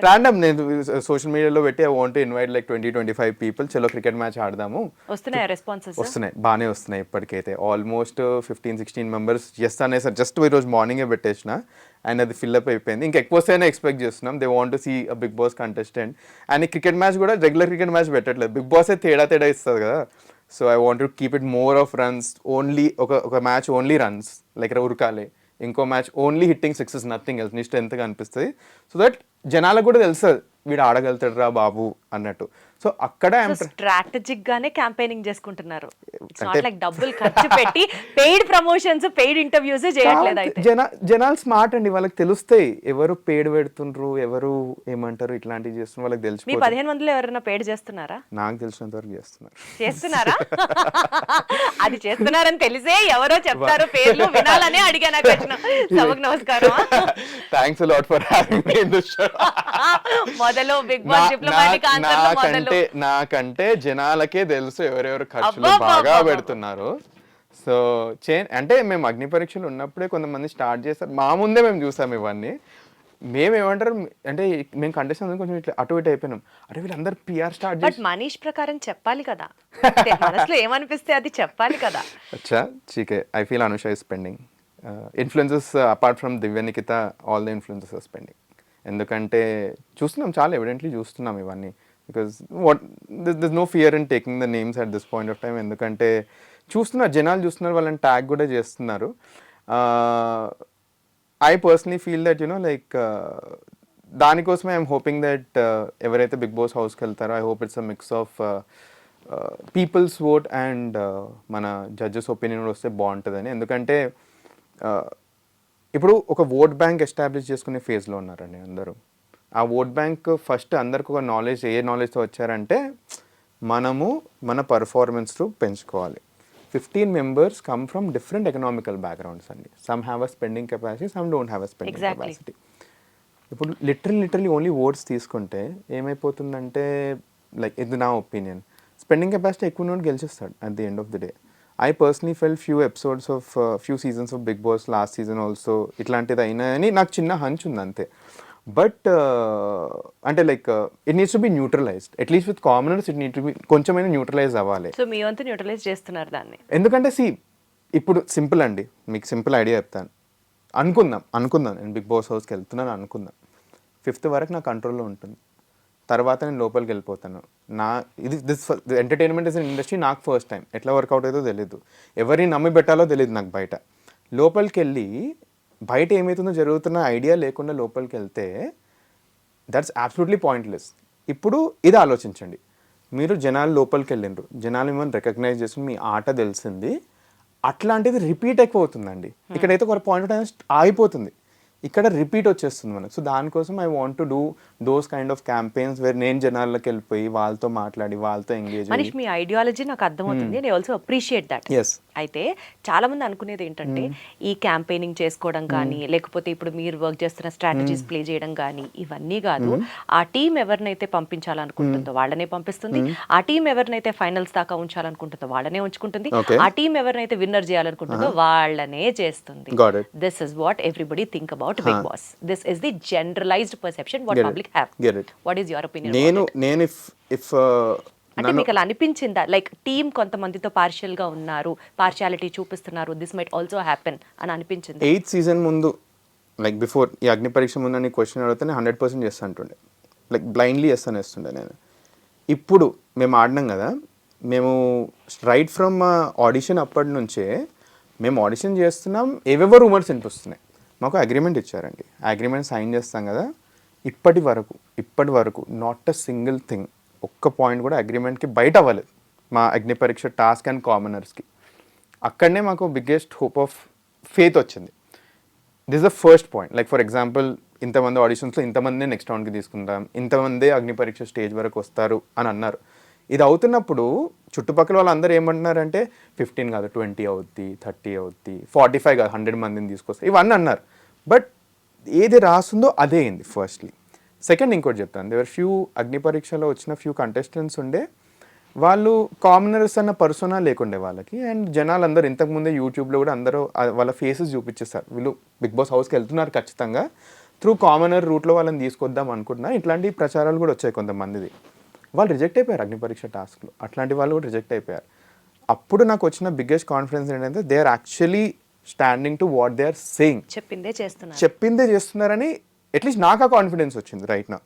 రాండమ్ నేను సోషల్ మీడియాలో పెట్టి I want to invite like 20-25 people, చలో క్రికెట్ మ్యాచ్ ఆడదాము. వస్తున్నాయి, బాగానే వస్తున్నాయి ఇప్పటికైతే. ఆల్మోస్ట్ 15-16 మెంబర్స్ చేస్తానే సార్, జస్ట్ ఈరోజు మార్నింగే పెట్టేసిన అండ్ అది ఫిల్అప్ అయిపోయింది. ఇంకా ఎక్కువ వస్తేనే ఎక్స్పెక్ట్ చేస్తున్నాం. They want to see a Bigg Boss contestant. And ఈ క్రికెట్ మ్యాచ్ కూడా రెగ్యులర్ క్రికెట్ మ్యాచ్ పెట్టట్లేదు, బిగ్ బాసే తేడా ఇస్తుంది కదా. So I want to keep it more of runs only. ఒక మ్యాచ్ ఓన్లీ రన్స్ లైక్ ఉరకాలి, ఇంకో match only hitting sixes, nothing else. నీ స్ట్రెంత్గా అనిపిస్తుంది. సో దట్ జనాలకు కూడా తెలుస్తుంది వీడు ఆడగలుగుతాడు రా బాబు అన్నట్టు. సో అక్కడ స్ట్రాటజిక్ గానే క్యాంపెయినింగ్ చేసుకుంటున్నారు. డబ్బులు ఖర్చు పెట్టి పెయిడ్ ప్రమోషన్స్, పెయిడ్ ఇంటర్వ్యూస్ చేయట్లేదు. అయితే జనాలు స్మార్ట్ అండి, వాళ్ళకి తెలుస్తాయి ఎవరు పేడ్ పెడుతుండ్రు, ఎవరు ఏమంటారు ఇట్లాంటివి చేస్తున్నారు, వాళ్ళకి తెలుసు. మీ 15 మందిలో ఎవరైనా పేడ్ చేస్తున్నారా? నాకు తెలిసినంత వరకు చేస్తున్నారా? అది చేస్తున్నారని తెలిసే ఎవరో చెప్తారు పేర్లు వినాలనే అడిగా. నాకు వచ్చిన సభకు నమస్కారం. Thanks a lot for having me in this show. మొదలు బిగ్ బాస్ డిప్లొమాటిక్ ఆన్సర్లు మొదలు. నాకంటే జనాలకే తెలుసు ఎవరెవరు ఖర్చులు బాగా పెడుతున్నారు. సో అంటే మేము అగ్ని పరీక్షలు ఉన్నప్పుడే కొంతమంది స్టార్ట్ చేస్తారు, మా ముందే మేము చూసాం ఇవన్నీ. మేమేమంటారు అంటే మేము కంటెస్టెంట్స్ కొంచెం ఇట్లా అటు ఇటు అయిపోయినాం. అరే వీళ్ళందరూ పిఆర్ స్టార్ట్ బట్ చేసి మనీష్ ప్రకారం చెప్పాలి కదా, మనసులో ఏమనిపిస్తే అది చెప్పాలి కదా. అచ్చా చీకే I feel Anusha is spending influences apart from Divya Nikhita all the influences are spending. ఎందుకంటే చూస్తున్నాం, చాలా ఎవిడెంట్లీ చూస్తున్నాం ఇవన్నీ. Because this no fear in taking the names at this point of time. ఎందుకంటే చూస్తున్నారు, జనాలు చూస్తున్నారు, వాళ్ళని ట్యాగ్ కూడా చేస్తున్నారు. I personally feel that like దానికోసమే ఐఎమ్ హోపింగ్ దట్ ఎవరైతే బిగ్ బాస్ హౌస్కి వెళ్తారో I hope it's a mix of people's vote and మన జడ్జెస్ ఒపీనియన్ కూడా వస్తే బాగుంటుందని. ఎందుకంటే ఇప్పుడు ఒక ఓట్ బ్యాంక్ ఎస్టాబ్లిష్ చేసుకునే ఫేజ్లో ఉన్నారండి అందరూ. ఆ ఓట్ బ్యాంక్ ఫస్ట్ అందరికి ఒక నాలెడ్జ్, ఏ నాలెడ్జ్తో వచ్చారంటే మనము మన పర్ఫార్మెన్స్ పెంచుకోవాలి. 15 members come from different economical backgrounds అండి. Some have a spending capacity, some don't have a spending capacity. ఇప్పుడు లిటరలీ ఓన్లీ ఓట్స్ తీసుకుంటే ఏమైపోతుందంటే, లైక్ ఇది నా ఒపీనియన్, స్పెండింగ్ కెపాసిటీ ఎక్కువ నోట్ గెలిచేస్తాడు at the end of the day. I personally fell few seasons of Bigg Boss, last season also ఇట్లాంటిది అయినా అని నాకు చిన్న హంచ్ ఉంది అంతే. బట్ అంటే like it needs to be neutralised, at least with commoners it need to be కొంచెమైనా neutralise అవ్వాలి. సో మీ వంతు న్యూట్రలైజ్ చేస్తున్నారు దాన్ని. ఎందుకంటే ఇప్పుడు సింపుల్ అండి, మీకు సింపుల్ ఐడియా చెప్తాను. అనుకుందాం నేను బిగ్ బాస్ హౌస్కి వెళ్తున్నాను అనుకుందాం. 5th వరకు నా కంట్రోల్లో ఉంటుంది, తర్వాత నేను లోపలికి వెళ్ళిపోతాను. దిస్ ఎంటర్టైన్మెంట్ ఇస్ ఇండస్ట్రీ, నాకు ఫస్ట్ టైం ఎట్లా వర్కౌట్ అవుతుందో తెలియదు, ఎవరిని నమ్మి పెట్టాలో తెలియదు నాకు. బయట లోపలికి వెళ్ళి బయట ఏమవుతుందో జరుగుతున్న ఐడియా లేకుండా లోపలికి వెళ్తే దట్స్ అబ్సల్యూట్లీ పాయింట్లెస్. ఇప్పుడు ఇది ఆలోచించండి, మీరు జనాలు లోపలికి వెళ్ళిండ్రు, జనాలు మిమ్మల్ని రికగ్నైజ్ చేసి మీ ఆట తెలిసింది, అట్లాంటిది రిపీట్ అయిపోతుందండి. ఇక్కడైతే ఒక పాయింట్ ఆఫ్ టైం ఆగిపోతుంది, ఇక్కడ రిపీట్ వచ్చేస్తుంది మనకు. సో దానికోసం I want to do those kind of campaigns where నేను జనాల్లోకి వెళ్ళిపోయి వాళ్ళతో మాట్లాడి వాళ్ళతో ఎంగేజ్. మనీష్, మీ ఐడియాలజీ నాకు అర్థమవుతుంది, నేను ఆల్సో అప్రిషియేట్ దట్. అయితే చాలా మంది అనుకునేది ఏంటంటే ఈ క్యాంపెయినింగ్ చేసుకోవడం కానీ, లేకపోతే ఇప్పుడు మీరు వర్క్ చేస్తున్న స్ట్రాటజీస్ ప్లే చేయడం కానీ ఇవన్నీ కాదు. ఆ టీం ఎవరినైతే పంపించాలనుకుంటుందో వాళ్ళనే పంపిస్తుంది, ఆ టీం ఎవరినైతే ఫైనల్స్ దాకా ఉంచాలనుకుంటుందో వాళ్ళనే ఉంచుకుంటుంది, ఆ టీం ఎవరినైతే విన్నర్ చేయాలనుకుంటుందో వాళ్ళనే చేస్తుంది. This is what everybody think about Bigg Boss. This is the generalized perception what public have. What is your opinion? నేను if అంటే మీకు అలా అనిపించిందా, లైక్ టీమ్ కొంతమందితో పార్షియల్ గా ఉన్నారు, పార్షియాలిటీ చూపిస్తున్నారు, దిస్ మైట్ ఆల్సో హ్యాపెన్ అని అనిపించింది? 8th సీజన్ ముందు, లైక్ బిఫోర్ ఈ అగ్ని పరీక్ష ముందు అని క్వశ్చన్ అడిగితే 100% చేస్తా అంటుండే, లైక్ బ్లైండ్లీ వేస్తుండే నేను. ఇప్పుడు మేము ఆడినాం కదా, మేము రైట్ ఫ్రమ్ ఆడిషన్ అప్పటి నుంచే మేము ఆడిషన్ చేస్తున్నాం, ఏవేవో రూమర్స్ వినిపిస్తున్నాయి. మాకు అగ్రిమెంట్ ఇచ్చారండి, ఆ అగ్రిమెంట్ సైన్ చేస్తాం కదా, ఇప్పటి వరకు నాట్ అ సింగిల్ థింగ్, ఒక్క పాయింట్ కూడా అగ్రిమెంట్కి బయట అవ్వలేదు మా అగ్నిపరీక్ష టాస్క్ అండ్ కామనర్స్కి. అక్కడనే మాకు బిగ్గెస్ట్ హోప్ ఆఫ్ ఫేత్ వచ్చింది. This the first point. Like for example, ఇంతమంది ఆడిషన్స్లో ఇంతమంది నెక్స్ట్ రౌండ్కి తీసుకుంటాం, ఇంతమంది అగ్నిపరీక్ష స్టేజ్ వరకు వస్తారు అని అన్నారు. ఇది అవుతున్నప్పుడు చుట్టుపక్కల వాళ్ళందరూ ఏమంటున్నారంటే 15 కాదు 20 అవుద్ది, 30 అవుద్ది, 45 కాదు 100 మందిని తీసుకొస్తారు, ఇవన్నీ అన్నారు. బట్ ఏది రాస్తుందో అదే అయింది ఫస్ట్లీ. సెకండ్ ఇంకోటి చెప్తాను, దేవర్ ఫ్యూ అగ్నిపరీక్షలో వచ్చిన ఫ్యూ కంటెస్టెంట్స్ ఉండే, వాళ్ళు కామనర్స్ అన్న పర్సోనా లేకుండే వాళ్ళకి. అండ్ జనాలు అందరూ ఇంతకుముందే యూట్యూబ్లో కూడా అందరూ వాళ్ళ ఫేసెస్ చూపించేస్తారు, వీళ్ళు బిగ్ బాస్ హౌస్కి వెళ్తున్నారు ఖచ్చితంగా, త్రూ కామనర్ రూట్లో వాళ్ళని తీసుకొద్దాం అనుకుంటున్నారు. ఇట్లాంటి ప్రచారాలు కూడా వచ్చాయి కొంతమందిది. వాళ్ళు రిజెక్ట్ అయిపోయారు అగ్నిపరీక్ష టాస్క్లో, అట్లాంటి వాళ్ళు కూడా రిజెక్ట్ అయిపోయారు. అప్పుడు నాకు వచ్చిన బిగ్గెస్ట్ కాన్ఫిడెన్స్ ఏంటంటే they are actually standing to what they are saying, చెప్పిందే చేస్తున్నారని అట్లీస్ట్ నాకు ఆ కాన్ఫిడెన్స్ వచ్చింది రైట్ నా.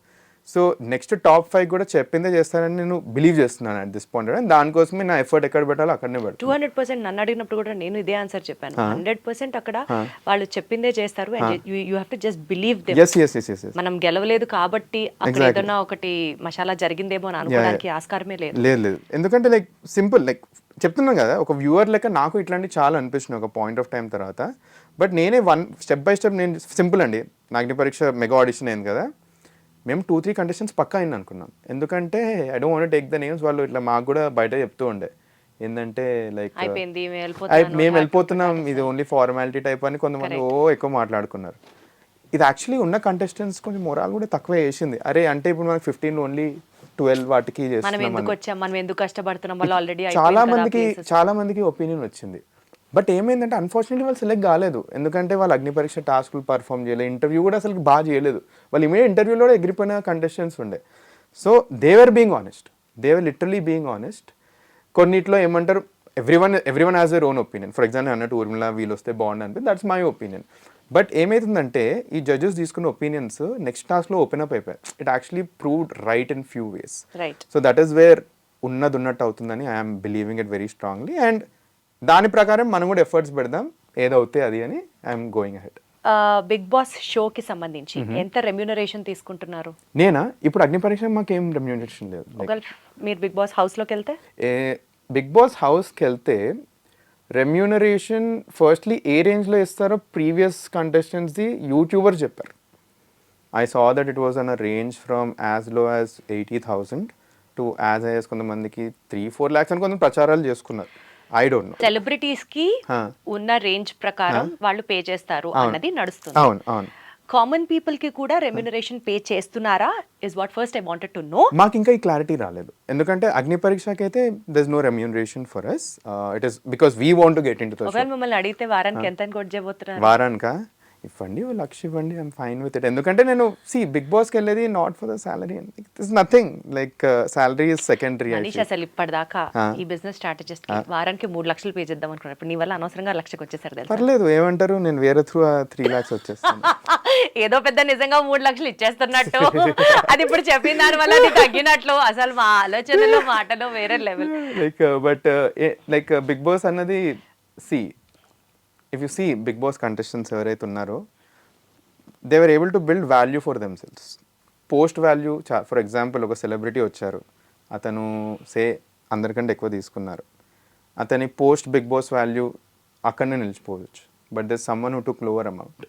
సో నెక్స్ట్ టాప్ 5 కూడా చెప్పిందే చేస్తానని నేను బిలీవ్ చేస్తున్నాను అట్ దిస్ పాయింట్. అండ్ దానికోసమే నా ఎఫర్ట్ ఎక్కడ పెట్టాలో అక్కడనే పెడతాను. 200% నన్ను అడిగినప్పుడు కూడా నేను ఇదే ఆన్సర్ చెప్పాను. 100% అక్కడ వాళ్ళు చెప్పిందే చేస్తారు. And you have to just believe them. మనం గెలవలేదు కాబట్టి అక్కడ ఏదైనా ఒకటి మసాలా జరిగిందేమో అని అనుకోవడానికి ఆస్కారమే లేదు. లేదు, ఎందుకంటే లైక్ సింపుల్, లైక్ చెప్తున్నాను కదా, ఒక వ్యూవర్ లెక్క నాకు ఇట్లాంటి చాలా అనిపిస్తున్నాయి ఒక పాయింట్ ఆఫ్ టైం తర్వాత. బట్ నేనే స్టెప్ బై స్టెప్, నేను సింపుల్ అండి, నా అగ్నిపరీక్ష మెగా ఆడిషన్ అయింది కదా, మేము 2-3 కంటెస్టెంట్స్ పక్కా అయింది అనుకున్నాం. ఎందుకంటే I don't want take the names, వాళ్ళు ఇట్లా మాకు కూడా బయట చెప్తూ ఉండే ఏంటంటే లైక్ మేము వెళ్ళిపోతున్నాం, ఇది ఓన్లీ ఫార్మాలిటీ టైప్ అని కొంతమంది ఎక్కువ మాట్లాడుకున్నారు. ఇది యాక్చువల్లీ ఉన్న కంటెస్టెంట్స్ కొంచెం మొరాల్ కూడా తక్కువ వేసింది. అరే అంటే ఇప్పుడు మనకి 15 ఓన్లీ 12 వాటికి చేస్తున్నాం, చాలా మందికి ఒపీనియన్ వచ్చింది. బట్ ఏమైందంటే అన్ఫార్చునేట్లీ వాళ్ళు సెలెక్ట్ కాలేదు, ఎందుకంటే వాళ్ళు అగ్నిపరీక్ష టాస్క్లు పర్ఫామ్ చేయలేదు, ఇంటర్వ్యూ కూడా అసలు బాగా చేయలేదు. వాళ్ళు ఇమీడియట్ ఇంటర్వ్యూలో కూడా ఎగిరిపోయిన కంటెస్టెంట్స్ ఉండే. సో దేవర్ బీయింగ్ ఆనెస్ట్, దేవర్ లిటరలీ బీయింగ్ ఆనెస్ట్. కొన్నిట్లో ఏమంటారు, everyone has their own opinion. For example అన్నట్టు ఊర్మిళ వీళ్ళు వస్తే బాగుండు అనిపింది, దట్స్ మై ఒపీనియన్. బట్ ఏమవుతుందంటే ఈ జడ్జెస్ తీసుకున్న ఒపీనియన్స్ నెక్స్ట్ టాస్క్లో ఓపెన్ అప్ అయిపోయాయి. It actually proved right in few ways. Right. So that is wear ఉన్నట్టు అవుతుందని I'm believing it very strongly. And దాని ప్రకారం మనం కూడా ఎఫర్ట్స్ పెడదాం, ఏదవుతే అది అని I'm going ahead. Bigg Boss షోకి సంబంధించి ఎంత రెమ్యూనరేషన్ తీసుకుంటున్నారు? నేనా? ఇప్పుడు అగ్నిపరీక్ష మాకు ఏం రెమ్యూనరేషన్ లేదు. ఒకవేళ మీరు బిగ్ బాస్ హౌస్లోకి వెళ్తే, బిగ్ బాస్ హౌస్కి వెళ్తే రెమ్యూనరేషన్ ఫస్ట్లీ ఏ రేంజ్లో ఇస్తారో ప్రీవియస్ కంటెస్టెంట్స్ది యూట్యూబర్ చెప్పారు. I saw that it was an a range from as low as 80,000 to as high as కొంతమందికి 3-4 lakhs అని కొంత ప్రచారాలు చేసుకున్నారు. I don't no. సెలబ్రిటీస్ కి ఉన్న రేంజ్ ప్రకారం వాళ్ళు పే చేస్తారు అన్నది నడుస్తుంది. అవును అవును. కామన్ పీపుల్ కి కూడా రెమ్యూనరేషన్ పే చేస్తున్నారా is what first I wanted to know. మాకు ఇంకా ఈ క్లారిటీ రాలేదు, ఎందుకంటే అగ్ని పరీక్షకి అయితే there is no remuneration for us. It is because we want to get into the show. ఒకవేళ మిమ్మల్ని అడిగితే వారానికి ఎంత కొట్ చేయబోతున్నారు? వారానికా? ఇవ్వండి, ఓ 1,00,000 ఇవ్వండి, ఐఎమ్ ఫైన్ విత్ ఇట్. ఎందుకంటే నేను బిగ్ బాస్కి వెళ్ళేది not for the salary, it is nothing like salary is secondary. Manish అసలు ఇప్పటిదాకా ఈ బిజినెస్ స్ట్రాటజిస్ట్ కి వారానికి 3 లక్షలు పే చేద్దాం అనుకున్నాను. ఇప్పుడు నీ వల్ల అనవసరంగా 1,00,000కి వచ్చేసారు తెలుసా? పర్లేదు, ఏమంటారు, నేను వేరే త్రూ 3 lakhs వచ్చేస్తాను. ఏదో పెద్ద నిజంగా 3 లక్షలు ఇచ్చేస్తున్నట్టు, అది ఇప్పుడు చెప్పిన దాని వల్ల అది తగ్గినట్లు. అసలు మా ఆలోచనలో మాటలో వేరే level. Like but like Bigg Boss అన్నది if you see Bigg Boss contestants ఎవరైతే ఉన్నారో they were able to build value for themselves. Post value for example ఒక సెలబ్రిటీ వచ్చారు, అతను అందరికంటే ఎక్కువ తీసుకున్నారు, అతని పోస్ట్ బిగ్ బాస్ వాల్యూ అక్కడనే నిలిచిపోవచ్చు. But there someone who took lower amount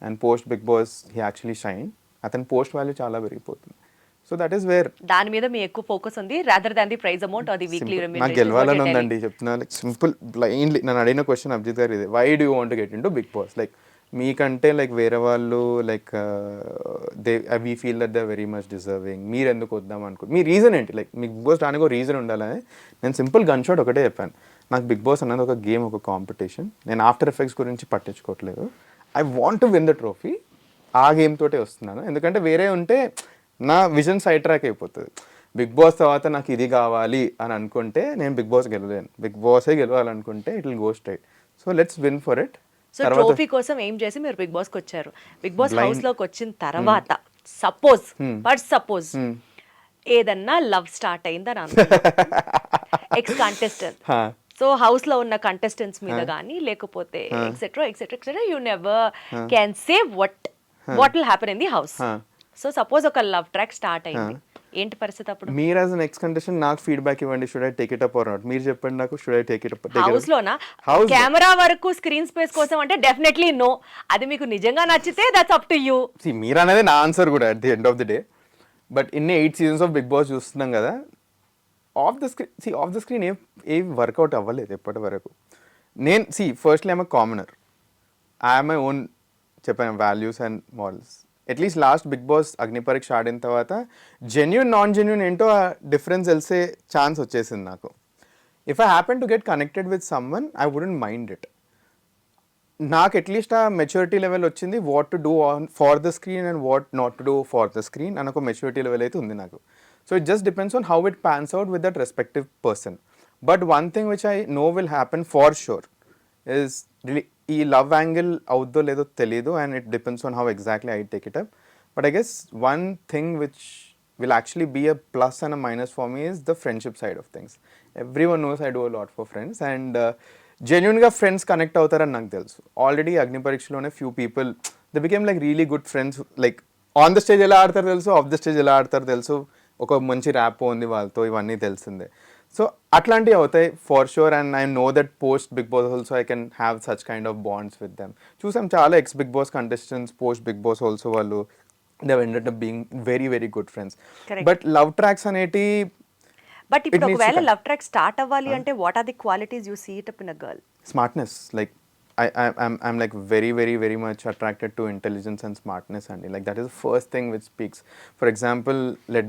and post Bigg Boss he actually shine, అతని పోస్ట్ వాల్యూ చాలా పెరిగిపోతుంది. సో దట్ ఈస్ వేర్ దాని మీద మీ ఎక్కువ ఫోకస్ ఉంది rather than the prize amount or the weekly remuneration. నాకు గెలవాలని ఉందండి, చెప్తున్నా. లైక్ సింపుల్ బ్లైండ్లీ నన్ను అడిగిన క్వశ్చన్ అభిజిత్ గారు ఇదే, why do you want get in to Bigg Boss? Like మీకంటే లైక్ వేరే వాళ్ళు like we feel that they very much deserving, మీరు ఎందుకు వద్దాం అనుకో, మీ రీజన్ ఏంటి? లైక్ మీకు బిగ్ బాస్ రానికి ఒక రీజన్ ఉండాలని. నేను సింపుల్ గన్ షాట్ ఒకటే చెప్పాను, నాకు బిగ్ బాస్ అన్నది ఒక గేమ్, ఒక కాంపిటీషన్. నేను ఆఫ్టర్ ఎఫెక్ట్స్ గురించి పట్టించుకోవట్లేదు. I want to win the trophy. ఆ గేమ్ తోటే వస్తున్నాను, ఎందుకంటే వేరే ఉంటే నా విజన్ సైడ్ ట్రాక్ అయిపోతుంది. బిగ్ బాస్ తర్వాత నాకు ఇది కావాలి అని అనుకుంటే నేను బిగ్ బాస్ గెలవలేను. బిగ్ బాసే గెలవాలనుకుంటే it will go straight. So let's win for it. So trophy కోసం ఏం చేసి మీరు బిగ్ బాస్కి వచ్చారు. బిగ్ బాస్ హౌస్లోకి వచ్చిన తర్వాత సపోజ్ ఏదన్నా లవ్ స్టార్ట్ అయిందని అనుకుంటా ఎక్స్ కంటెస్టెంట్, సో హౌస్ లో ఉన్న కంటెస్టెంట్స్ మీద కానీ లేకపోతే etcetera etcetera etcetera, you never can say what will happen in the house. So suppose ఒక లవ్ ట్రాక్ స్టార్ట్ అయింది, ఏంటి పరిస్థితి అప్పుడు? మీరు యాజ్ అన్ ఎక్స్ కంటెస్టెంట్ నాకు ఫీడ్బ్యాక్ ఇవ్వండి, should I take it up or not? మీరు చెప్పండి నాకు, should I take it up? House లోనా? కెమెరా వరకు స్క్రీన్ స్పేస్ కోసం అంటే డెఫినెట్లీ నో. అది మీకు నిజంగా నచ్చితే దట్స్ అప్ టు యూ. మీరు అనేది నా ఆన్సర్ కూడా at the end of the day. But ఇన్ని 8 seasons ఆఫ్ బిగ్ బాస్ చూస్తున్నాం కదా, ఆఫ్ ద స్క్రీన్ ఏం వర్కౌట్ అవ్వలేదు ఎప్పటి వరకు. నేను firstly I'm a commoner, I'm my own చెప్పాను values and morals. At least last Bigg Boss Agnipariksha ఆడిన తర్వాత జెన్యూన్ నాన్ జెన్యూన్ ఏంటో ఆ డిఫరెన్స్ తెలిసే ఛాన్స్ వచ్చేసింది నాకు. If I happen to get connected with someone I wouldn't mind it. నాకు at least ఆ మెచ్యూరిటీ లెవెల్ వచ్చింది, what to do for the screen and what not to do for the screen అని ఒక maturity level అయితే ఉంది నాకు. So it just depends on how it pans out with that respective person. But one thing which I know will happen for sure is ఈ love angle అవుద్దో లేదో తెలీదు, and it depends on how exactly I take it up. But I guess one thing which will actually be a plus and a minus for me is the friendship side of things. Everyone knows I do a lot for friends, and genuinely friends connect అవుతారని నాకు తెలుసు. Already అగ్నిపరీక్షలోనే few people they became like really good friends. Like on the stage ఎలా ఆడతారు తెలుసు, of the stage ఎలా ఆడతారు తెలుసు, ఒక మంచి ర్యాప్ ఉంది వాళ్ళతో, ఇవన్నీ తెలిసిందే. సో అట్లాంటివి అవుతాయి for sure, and I know that post Bigg Boss also I can have such kind of bonds with them. చూసాం చాలా ex Bigg Boss contestants post Bigg Boss also వాళ్ళు they have ended up being very very good friends. Correct. But love tracks aneti, but ఇప్పుడు ఒకవేళ love track start అవ్వాలి అంటే what are the qualities you see it up in a girl? Smartness. Like I'm like very very very much attracted to intelligence and smartness, and like that is the first thing which speaks. For example, let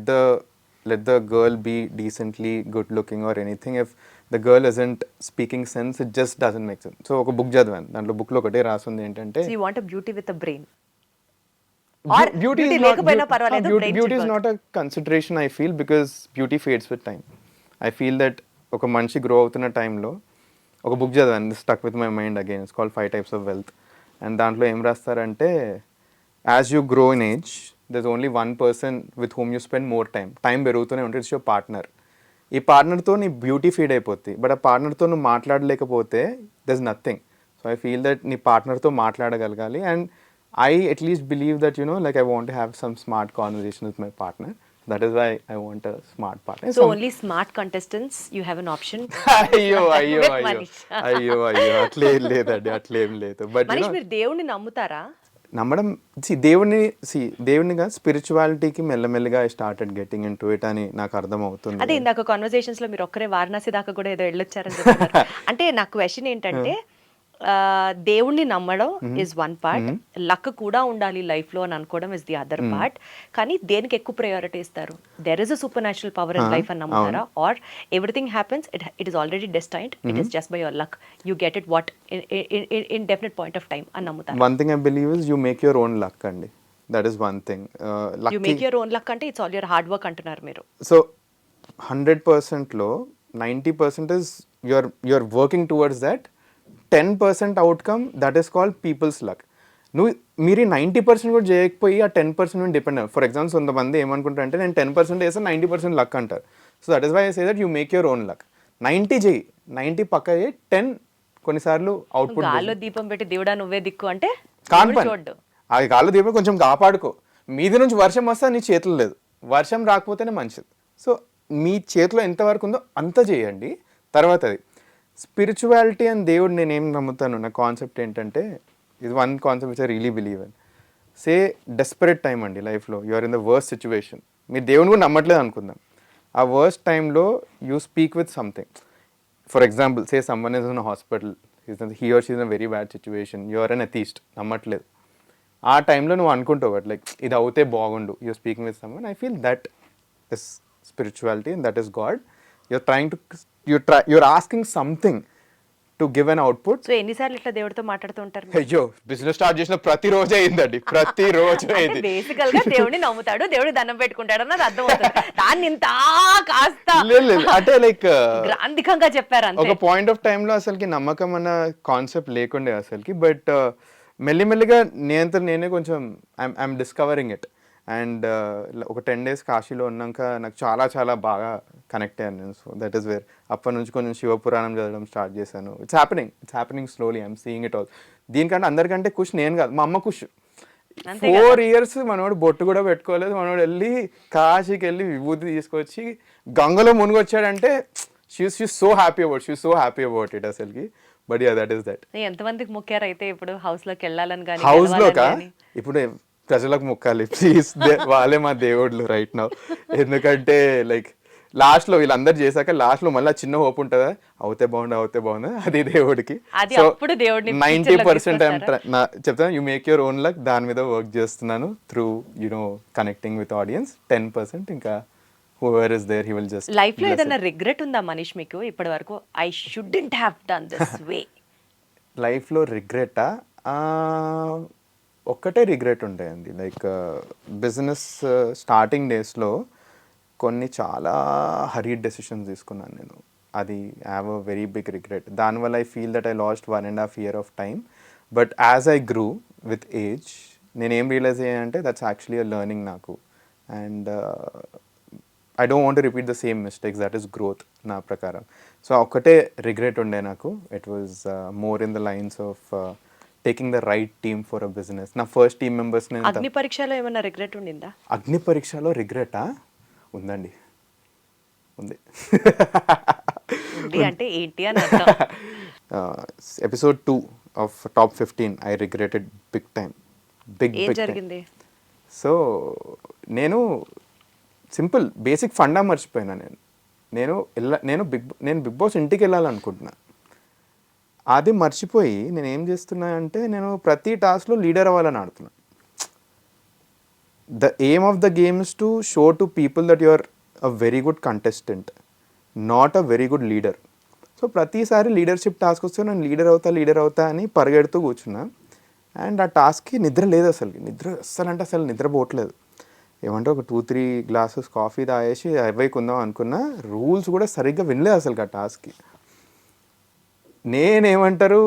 the girl be decently good looking or anything. If the girl isn't speaking sense, it just doesn't make sense. So ఒక book చదివాను, దాంట్లో బుక్లో ఒకటే రాసింది ఏంటంటే so you want beauty with brain, or beauty is లేకపోయినా పర్వాలేదు, brain beauty should is work. not a consideration, I feel, because beauty fades with time. I feel that ఒక మనిషి గ్రో అవుతున్న టైంలో ఒక బుక్ చదివాను, stuck with my mind again, it's called 5 Types of Wealth. And దాంట్లో ఏం రాస్తారంటే, as you grow in age there is only one person with whom you spend more time పెరుగుతూనే ఉంటుంది, ఇట్స్ యువర్ పార్ట్నర్. ఈ పార్ట్నర్తో నీ beauty feed అయిపోద్ది, but ఆ పార్ట్నర్తో నువ్వు మాట్లాడలేకపోతే there is nothing. So I feel that నీ పార్ట్నర్తో మాట్లాడగలగాలి. And I at least believe that, you know, like I want to have some smart conversation with my partner. That is why I want a smart partner. So only smart contestants you have an option. అయ్యో With Manish. అయ్యో అట్లేం లేదండి, అట్లేం లేదు. But Manish, మీరు దేవుణ్ణి నమ్ముతారా? నమ్మడం, దేవునిగా స్పిరిచువాలిటీకి మెల్లమెల్లగా I started getting in to it అని నాకు అర్థం అవుతుంది. అదే ఇందాక కాన్వర్సేషన్స్ లో మీరు ఒక్కరే వారణాసి దాకా కూడా ఏదో వెళ్ళొచ్చారని చెప్తున్నారు. అంటే నా క్వశ్చన్ ఏంటంటే, దేవుణ్ణి నమ్మడం ఇస్ వన్ పార్ట్, లక్ కూడా ఉండాలి లైఫ్ లో అని అనుకోవడం ఇస్ ది అదర్ పార్ట్. కానీ దేనికి ఎక్కువ ప్రయారిటీ ఇస్తారు? There is a supernatural power in life అని నమ్ముతారా, or everything happens, it is already destined, it is just by your luck, you get it what in definite point of time అని నమ్ముతారు? One thing I believe is you make your own luck అండి. That is one thing. You make your own luck అంటే it's all your hard work అంటున్నారు మీరు. So 100%లో 90% is you're working towards that. 10% outcome, that is called people's luck. మీరు 90% కూడా చేయకపోయి ఆ 10% మీద depend అవ్వాలి. ఫర్ ఎగ్జాంపుల్, కొంతమంది ఏమనుకుంటారు అంటే, నేను 10% చేస్తే 90% లక్ అంటారు. So that is why I say that you make your own luck. 90 చేయి, 90 పక్క చేయి, 10 కొన్నిసార్లు అవుట్పుట్. గాల్లో దీపం పెట్టి దేవుడా నువ్వే దిక్కు అంటే చూడ్డు, అది గాల్లో దీపం కొంచెం కాపాడుకో. మీది నుంచి వర్షం వస్తే నీ చేతులు లేదు, వర్షం రాకపోతేనే మంచిది. సో మీ చేతిలో ఎంతవరకు ఉందో అంత చేయండి. తర్వాత అది స్పిరిచువాలిటీ అండ్ దేవుడు, నేను ఏం నమ్ముతాను, నా కాన్సెప్ట్ ఏంటంటే, ఇది one concept which I really believe in. Say desperate time అండి లైఫ్లో, you are in the worst situation, మీరు దేవుని కూడా నమ్మట్లేదు అనుకుందాం. ఆ వర్స్ట్ టైంలో you speak with something. For example, say someone is in hospital, he or she is in a very bad situation, you are an atheist, నమ్మట్లేదు. ఆ టైంలో నువ్వు అనుకుంటావు బట్ లైక్ ఇది అవుతే బాగుండు, you're speaking with someone. I feel that is spirituality and that is God. you're trying to you're asking something to give an output. So ఎన్నిసార్లు ఇట్లా దేవుడితో మాట్లాడుతూ ఉంటారు? అయ్యో, బిజినెస్ స్టార్ట్ చేసిన ప్రతిరోజు అయిందండి, ప్రతిరోజు అయింది. బేసికల్ గా దేవుడిని నమ్ముతాడు, దేవుడికి దండం పెట్టుకుంటాడు అన్నది అర్థమవుతుంది. దాన్ని ఇంత కాస్త అంటే లైక్ గ్రాంధికంగా చెప్పారు అంతే. ఒక పాయింట్ ఆఫ్ టైంలో అసలుకి నమ్మకం అన్న కాన్సెప్ట్ లేకుండే అసలుకి, బట్ మెల్లిమెల్లిగా నేనే కొంచెం ఐఎమ్ డిస్కవరింగ్ ఇట్. అండ్ ఒక 10 days కాశీలో ఉన్నాక నాకు చాలా చాలా బాగా కనెక్ట్ అయ్యాను నేను. సో దట్ ఈస్ వేర్ అప్పటి నుంచి కొంచెం శివపురాణం చదవడం స్టార్ట్ చేశాను. It's happening slowly, I'm seeing it all. దీనికంటే అందరికంటే ఖుష్ నేను కాదు, మా అమ్మ ఖుష్. 4 years మనోడు బొట్టు కూడా పెట్టుకోలేదు, మనోడు వెళ్ళి కాశీకి వెళ్ళి విభూతి తీసుకొచ్చి గంగలో మునిగొచ్చాడంటే she so happy about it అసలుకి. But yeah, that is that. ఎంతమందికి మొక్కారు అయితే ఇప్పుడు హౌస్లోకి వెళ్ళాలని? కానీ హౌస్లోకా ఇప్పుడు ప్రజలకు మొక్కాలి ప్లీజ్, వాళ్ళే మా దేవుళ్ళు రైట్ నౌ. ఎందుకంటే లైక్ లాస్ట్లో వీళ్ళందరూ చేశాక లాస్ట్లో మళ్ళీ చిన్న హోప్ ఉంటుందా, అవుతే బాగుందా, అది దేవుడికి. సో 90% చెప్తాను, you make your own luck, దాని మీద వర్క్ చేస్తున్నాను through you know connecting with audience. 10% ఇంకా whoever is there, he will just. Life లో ఏదైనా రిగ్రెట్ ఉందా మనీష్ మీకు ఇప్పటి వరకు? I shouldn't have done this way. లైఫ్లో రిగ్రెటా? ఒక్కటే రిగ్రెట్ ఉంటాయండి. లైక్ బిజినెస్ స్టార్టింగ్ డేస్లో కొన్ని చాలా హరీడ్ డెసిషన్స్ తీసుకున్నాను నేను. అది I have a very big regret. దానివల్ల I feel that I lost 1.5 years of time. But as I grew with age నేనేం రియలైజ్ అయ్యానంటే దట్స్ యాక్చువల్లీ అ లెర్నింగ్ నాకు. And I don't want to repeat the same mistakes, that is growth నా ప్రకారం. సో ఒక్కటే regret ఉండే నాకు. It was more in the lines of taking the right team for a business. నా first team members. అగ్ని పరీక్షలో ఏమైనా రిగ్రెట్ ఉండిందా? అగ్ని పరీక్షలో రిగ్రెటా? ఉందండి, ఉంది. అంటే ఏంటి అని అర్థం. Episode 2 of top 15 I regretted big time. ఏం జరిగింది? సో నేను సింపుల్ బేసిక్ ఫండా మర్చిపోయినా. నేను బిగ్ బాస్ ఇంటికి వెళ్ళాలనుకుంటున్నా, అది మర్చిపోయి నేను ఏం చేస్తున్నా అంటే నేను ప్రతి టాస్క్లో లీడర్ అవ్వాలని ఆడుతున్నా. The aim of the game is to show to people that you are a very good contestant, not a very good leader. So ప్రతిసారి లీడర్షిప్ టాస్క్ వస్తే నేను లీడర్ అవుతా అని పరిగెడుతూ కూర్చున్నా. అండ్ ఆ టాస్క్కి నిద్ర లేదు అసలు, అంటే అసలు నిద్రపోవట్లేదు. ఏమంటే ఒక 2-3 గ్లాసెస్ కాఫీ తాగేసి కొందాం అనుకున్నా. రూల్స్ కూడా సరిగ్గా వినలేదు అసలు ఆ టాస్క్కి. నేనేమంటారు,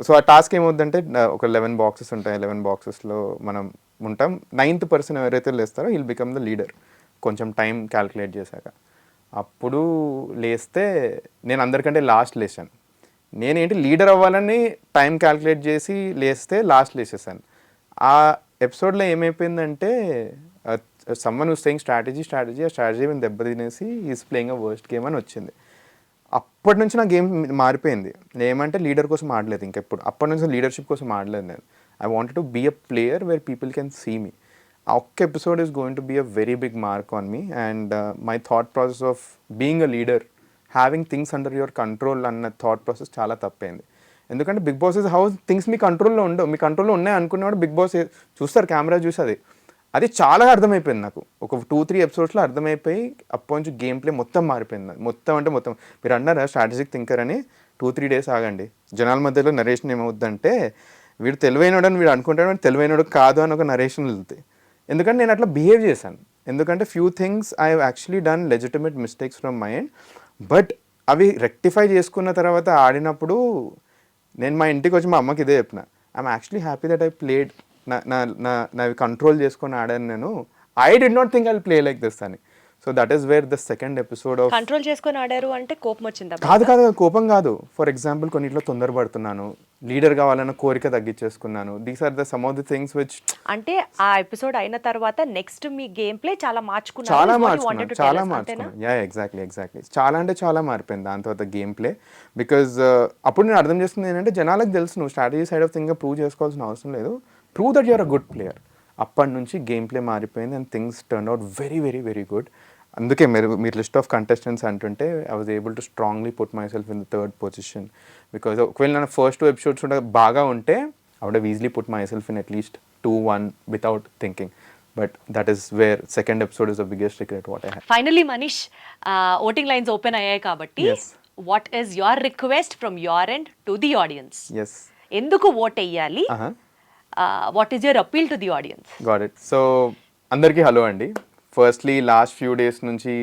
సో ఆ టాస్క్ ఏమవుద్దంటే ఒక 11 బాక్సెస్ ఉంటాయి. 11 బాక్సెస్లో మనం ఉంటాం. 9th పర్సన్ ఎవరైతే లేస్తారో విల్ బికమ్ ద లీడర్, కొంచెం టైం క్యాల్కులేట్ చేశాక. అప్పుడు లేస్తే నేను అందరికంటే లాస్ట్ లేచాను. నేనేంటి లీడర్ అవ్వాలని టైం క్యాల్కులేట్ చేసి లేస్తే లాస్ట్ లేచేసాను. ఆ ఎపిసోడ్లో ఏమైపోయిందంటే సమ్మన్ హూస్ సేయింగ్ స్ట్రాటజీ ఆ స్ట్రాటజీ మీద దెబ్బ తినేసి is playing a worst game అని వచ్చింది. అప్పటి నుంచి నా గేమ్ మారిపోయింది. ఏమంటే లీడర్ కోసం ఆడలేదు ఇంకెప్పుడు. అప్పటి నుంచి లీడర్షిప్ కోసం ఆడలేదు నేను. I wanted to be a player where people can see me. ఆ ఒక్క episode is going to be a very big mark on me. And my thought process of being a leader, having things under your control అన్న thought process చాలా తప్పైంది. ఎందుకంటే Bigg Boss is house things మీ కంట్రోల్లో ఉండవు. మీ కంట్రోల్లో ఉన్నాయి అనుకున్నవాడు బిగ్ బాస్ చూస్తారు, కెమెరా చూసి అది చాలా అర్థమైపోయింది నాకు. ఒక 2-3 ఎపిసోడ్స్లో అర్థమైపోయి అప్పటి నుంచి గేమ్ ప్లే మొత్తం మారిపోయింది. మొత్తం అంటే మొత్తం. మీరు అన్నారా స్ట్రాటజిక్ థింకర్ అని, 2-3 డేస్ ఆగండి. జనాల మధ్యలో నరేషన్ ఏమవుద్దంటే వీడు తెలివైనడని వీడు అనుకుంటాడు, తెలివైనడు కాదు అని ఒక నరేషన్ వెళ్తాయి. ఎందుకంటే నేను అట్లా బిహేవ్ చేశాను. ఎందుకంటే few things I have actually done legitimate mistakes from my end. But అవి రెక్టిఫై చేసుకున్న తర్వాత ఆడినప్పుడు నేను మా ఇంటికి వచ్చి మా అమ్మకి ఇదే చెప్పిన, I'm actually happy that I played, నావి కంట్రోల్ చేసుకొని ఆడాను నేను. I did not think I play like this అని. So that is where the second episode off. Control చేసుకొని ఆడారు అంటే కోపం వచ్చిందా? కాదు కోపం కాదు. ఫర్ ఎగ్జాంపుల్ కొన్నిట్లో తొందరపడుతున్నాను, లీడర్ కావాలన్న కోరిక తగ్గించేసుకున్నాను. These are the some of the things which. అంటే ఆ ఎపిసోడ్ అయిన తర్వాత నెక్స్ట్ మీ గేమ్ ప్లే చాలా మార్చుకున్నారు. యా ఎగ్జాక్ట్లీ చాలా అంటే చాలా మారిపోయింది దాని తర్వాత గేమ్ ప్లే. బికాజ్ అప్పుడు నేను అర్థం చేస్తుంది ఏంటంటే జనాలకు తెలుసు నువ్వు strategy side of thing prove చేసుకోవాల్సిన అవసరం లేదు, prove that you're a good player. అప్పటి నుంచి గేమ్ ప్లే మారిపోయింది and things turn out very very very good. అందుకే మీరు లిస్ట్ ఆఫ్ కంటెస్టెంట్స్ అంటుంటే I was able to strongly put myself in the third position. Because ఒకవేళ నా first 2 episodes బాగా ఉంటే I would have easily put myself in at least 2-1 without thinking. But that is wear second episode is the biggest regret what I have. Finally Manish, voting lines open అయ్యాయి కాబట్టి what is your request from your end to the audience? ఎందుకు vote వేయాలి? What is your appeal to the audience? Got it. So అందరికీ hello అండి. Firstly last few days నుంచి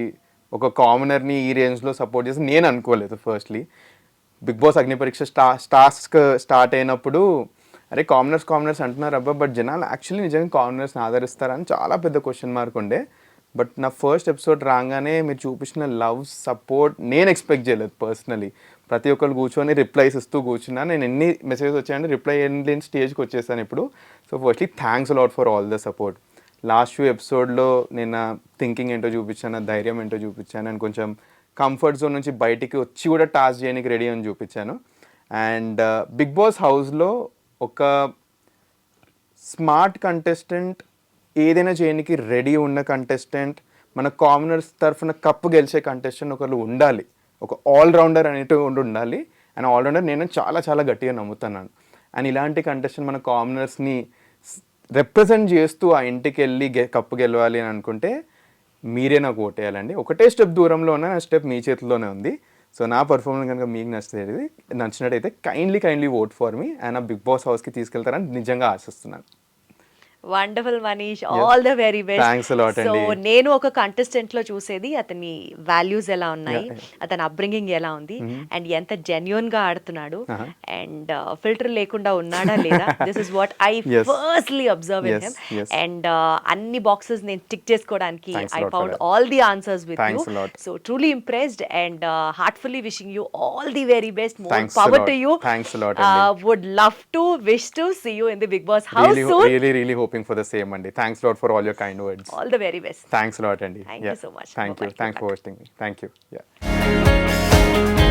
ఒక కామనర్ని ఈ రేంజ్లో సపోర్ట్ చేసి నేను అనుకోలేదు. Firstly big Boss అగ్నిపరీక్ష task start అయినప్పుడు అరే కామనర్స్ అంటున్నారు అబ్బా, బట్ జనాలు యాక్చువల్లీ నిజంగా కామనర్స్ని ఆదరిస్తారని చాలా పెద్ద క్వశ్చన్ మార్క్ ఉండే. బట్ నా ఫస్ట్ ఎపిసోడ్ రాగానే మీరు చూపించిన లవ్ సపోర్ట్ నేను ఎక్స్పెక్ట్ చేయలేదు పర్సనలీ. ప్రతి ఒక్కరు కూర్చొని రిప్లైస్ ఇస్తూ కూర్చున్నా. నేను ఎన్ని మెసేజెస్ వచ్చాయంటే రిప్లై లేని స్టేజ్కి వచ్చేసాను ఇప్పుడు. So firstly thanks a lot for all the support. Last few ఎపిసోడ్లో నేను థింకింగ్ ఏంటో చూపించాను, ధైర్యం ఏంటో చూపించాను, అండ్ కొంచెం కంఫర్ట్ జోన్ నుంచి బయటికి వచ్చి కూడా టాస్క్ చేయడానికి రెడీ అని చూపించాను. అండ్ బిగ్ బాస్ హౌస్లో ఒక స్మార్ట్ కంటెస్టెంట్, ఏదైనా చేయడానికి రెడీ ఉన్న కంటెస్టెంట్, మన కామనర్స్ తరఫున కప్పు గెలిచే కంటెస్టెంట్ ఒకళ్ళు ఉండాలి. ఒక ఆల్రౌండర్ అనేటివి ఉండాలి. అండ్ ఆల్రౌండర్ నేను చాలా చాలా గట్టిగా నమ్ముతున్నాను. అండ్ ఇలాంటి కంటెస్టెంట్ మన కామనర్స్ని రిప్రజెంట్ చేస్తూ ఆ ఇంటికి వెళ్ళి కప్పు గెలవాలి అని అనుకుంటే మీరే నాకు ఓటేయాలండి. ఒకటే స్టెప్ దూరంలో ఉన్న నా స్టెప్ మీ చేతిలోనే ఉంది. సో నా పర్ఫార్మెన్స్ కనుక మీకు నచ్చినట్టయితే kindly vote for me and ఆ బిగ్ బాస్ హౌస్కి తీసుకెళ్తారని నిజంగా ఆశిస్తున్నాను. Wonderful Manish, all the very best. Thanks a lot అండి. సో నేను ఒక కంటెస్టెంట్ లో చూసేది అతని వాల్యూస్ ఎలా ఉన్నాయి, అతని అప్బ్రింగింగ్ ఎలా ఉంది, అండ్ ఎంత జెన్యున్ గా ఆడుతున్నాడు, అండ్ ఫిల్టర్ లేకుండా ఉన్నాడా లేదా. This is what I firstly observe in him. And అన్ని బాక్సెస్ నేను టిక్ చేసుకోవడానికి I found all the answers with you. So truly impressed and heartfully wishing you all the very best. More power to you. Would love to wish to see you in the Bigg Boss house soon. Really hoping for the same, Andy. Thanks a lot for all your kind words. All the very best. Thanks a lot, Andy. Thank you so much. Thank you. Thanks for hosting me. Thank you. Yeah.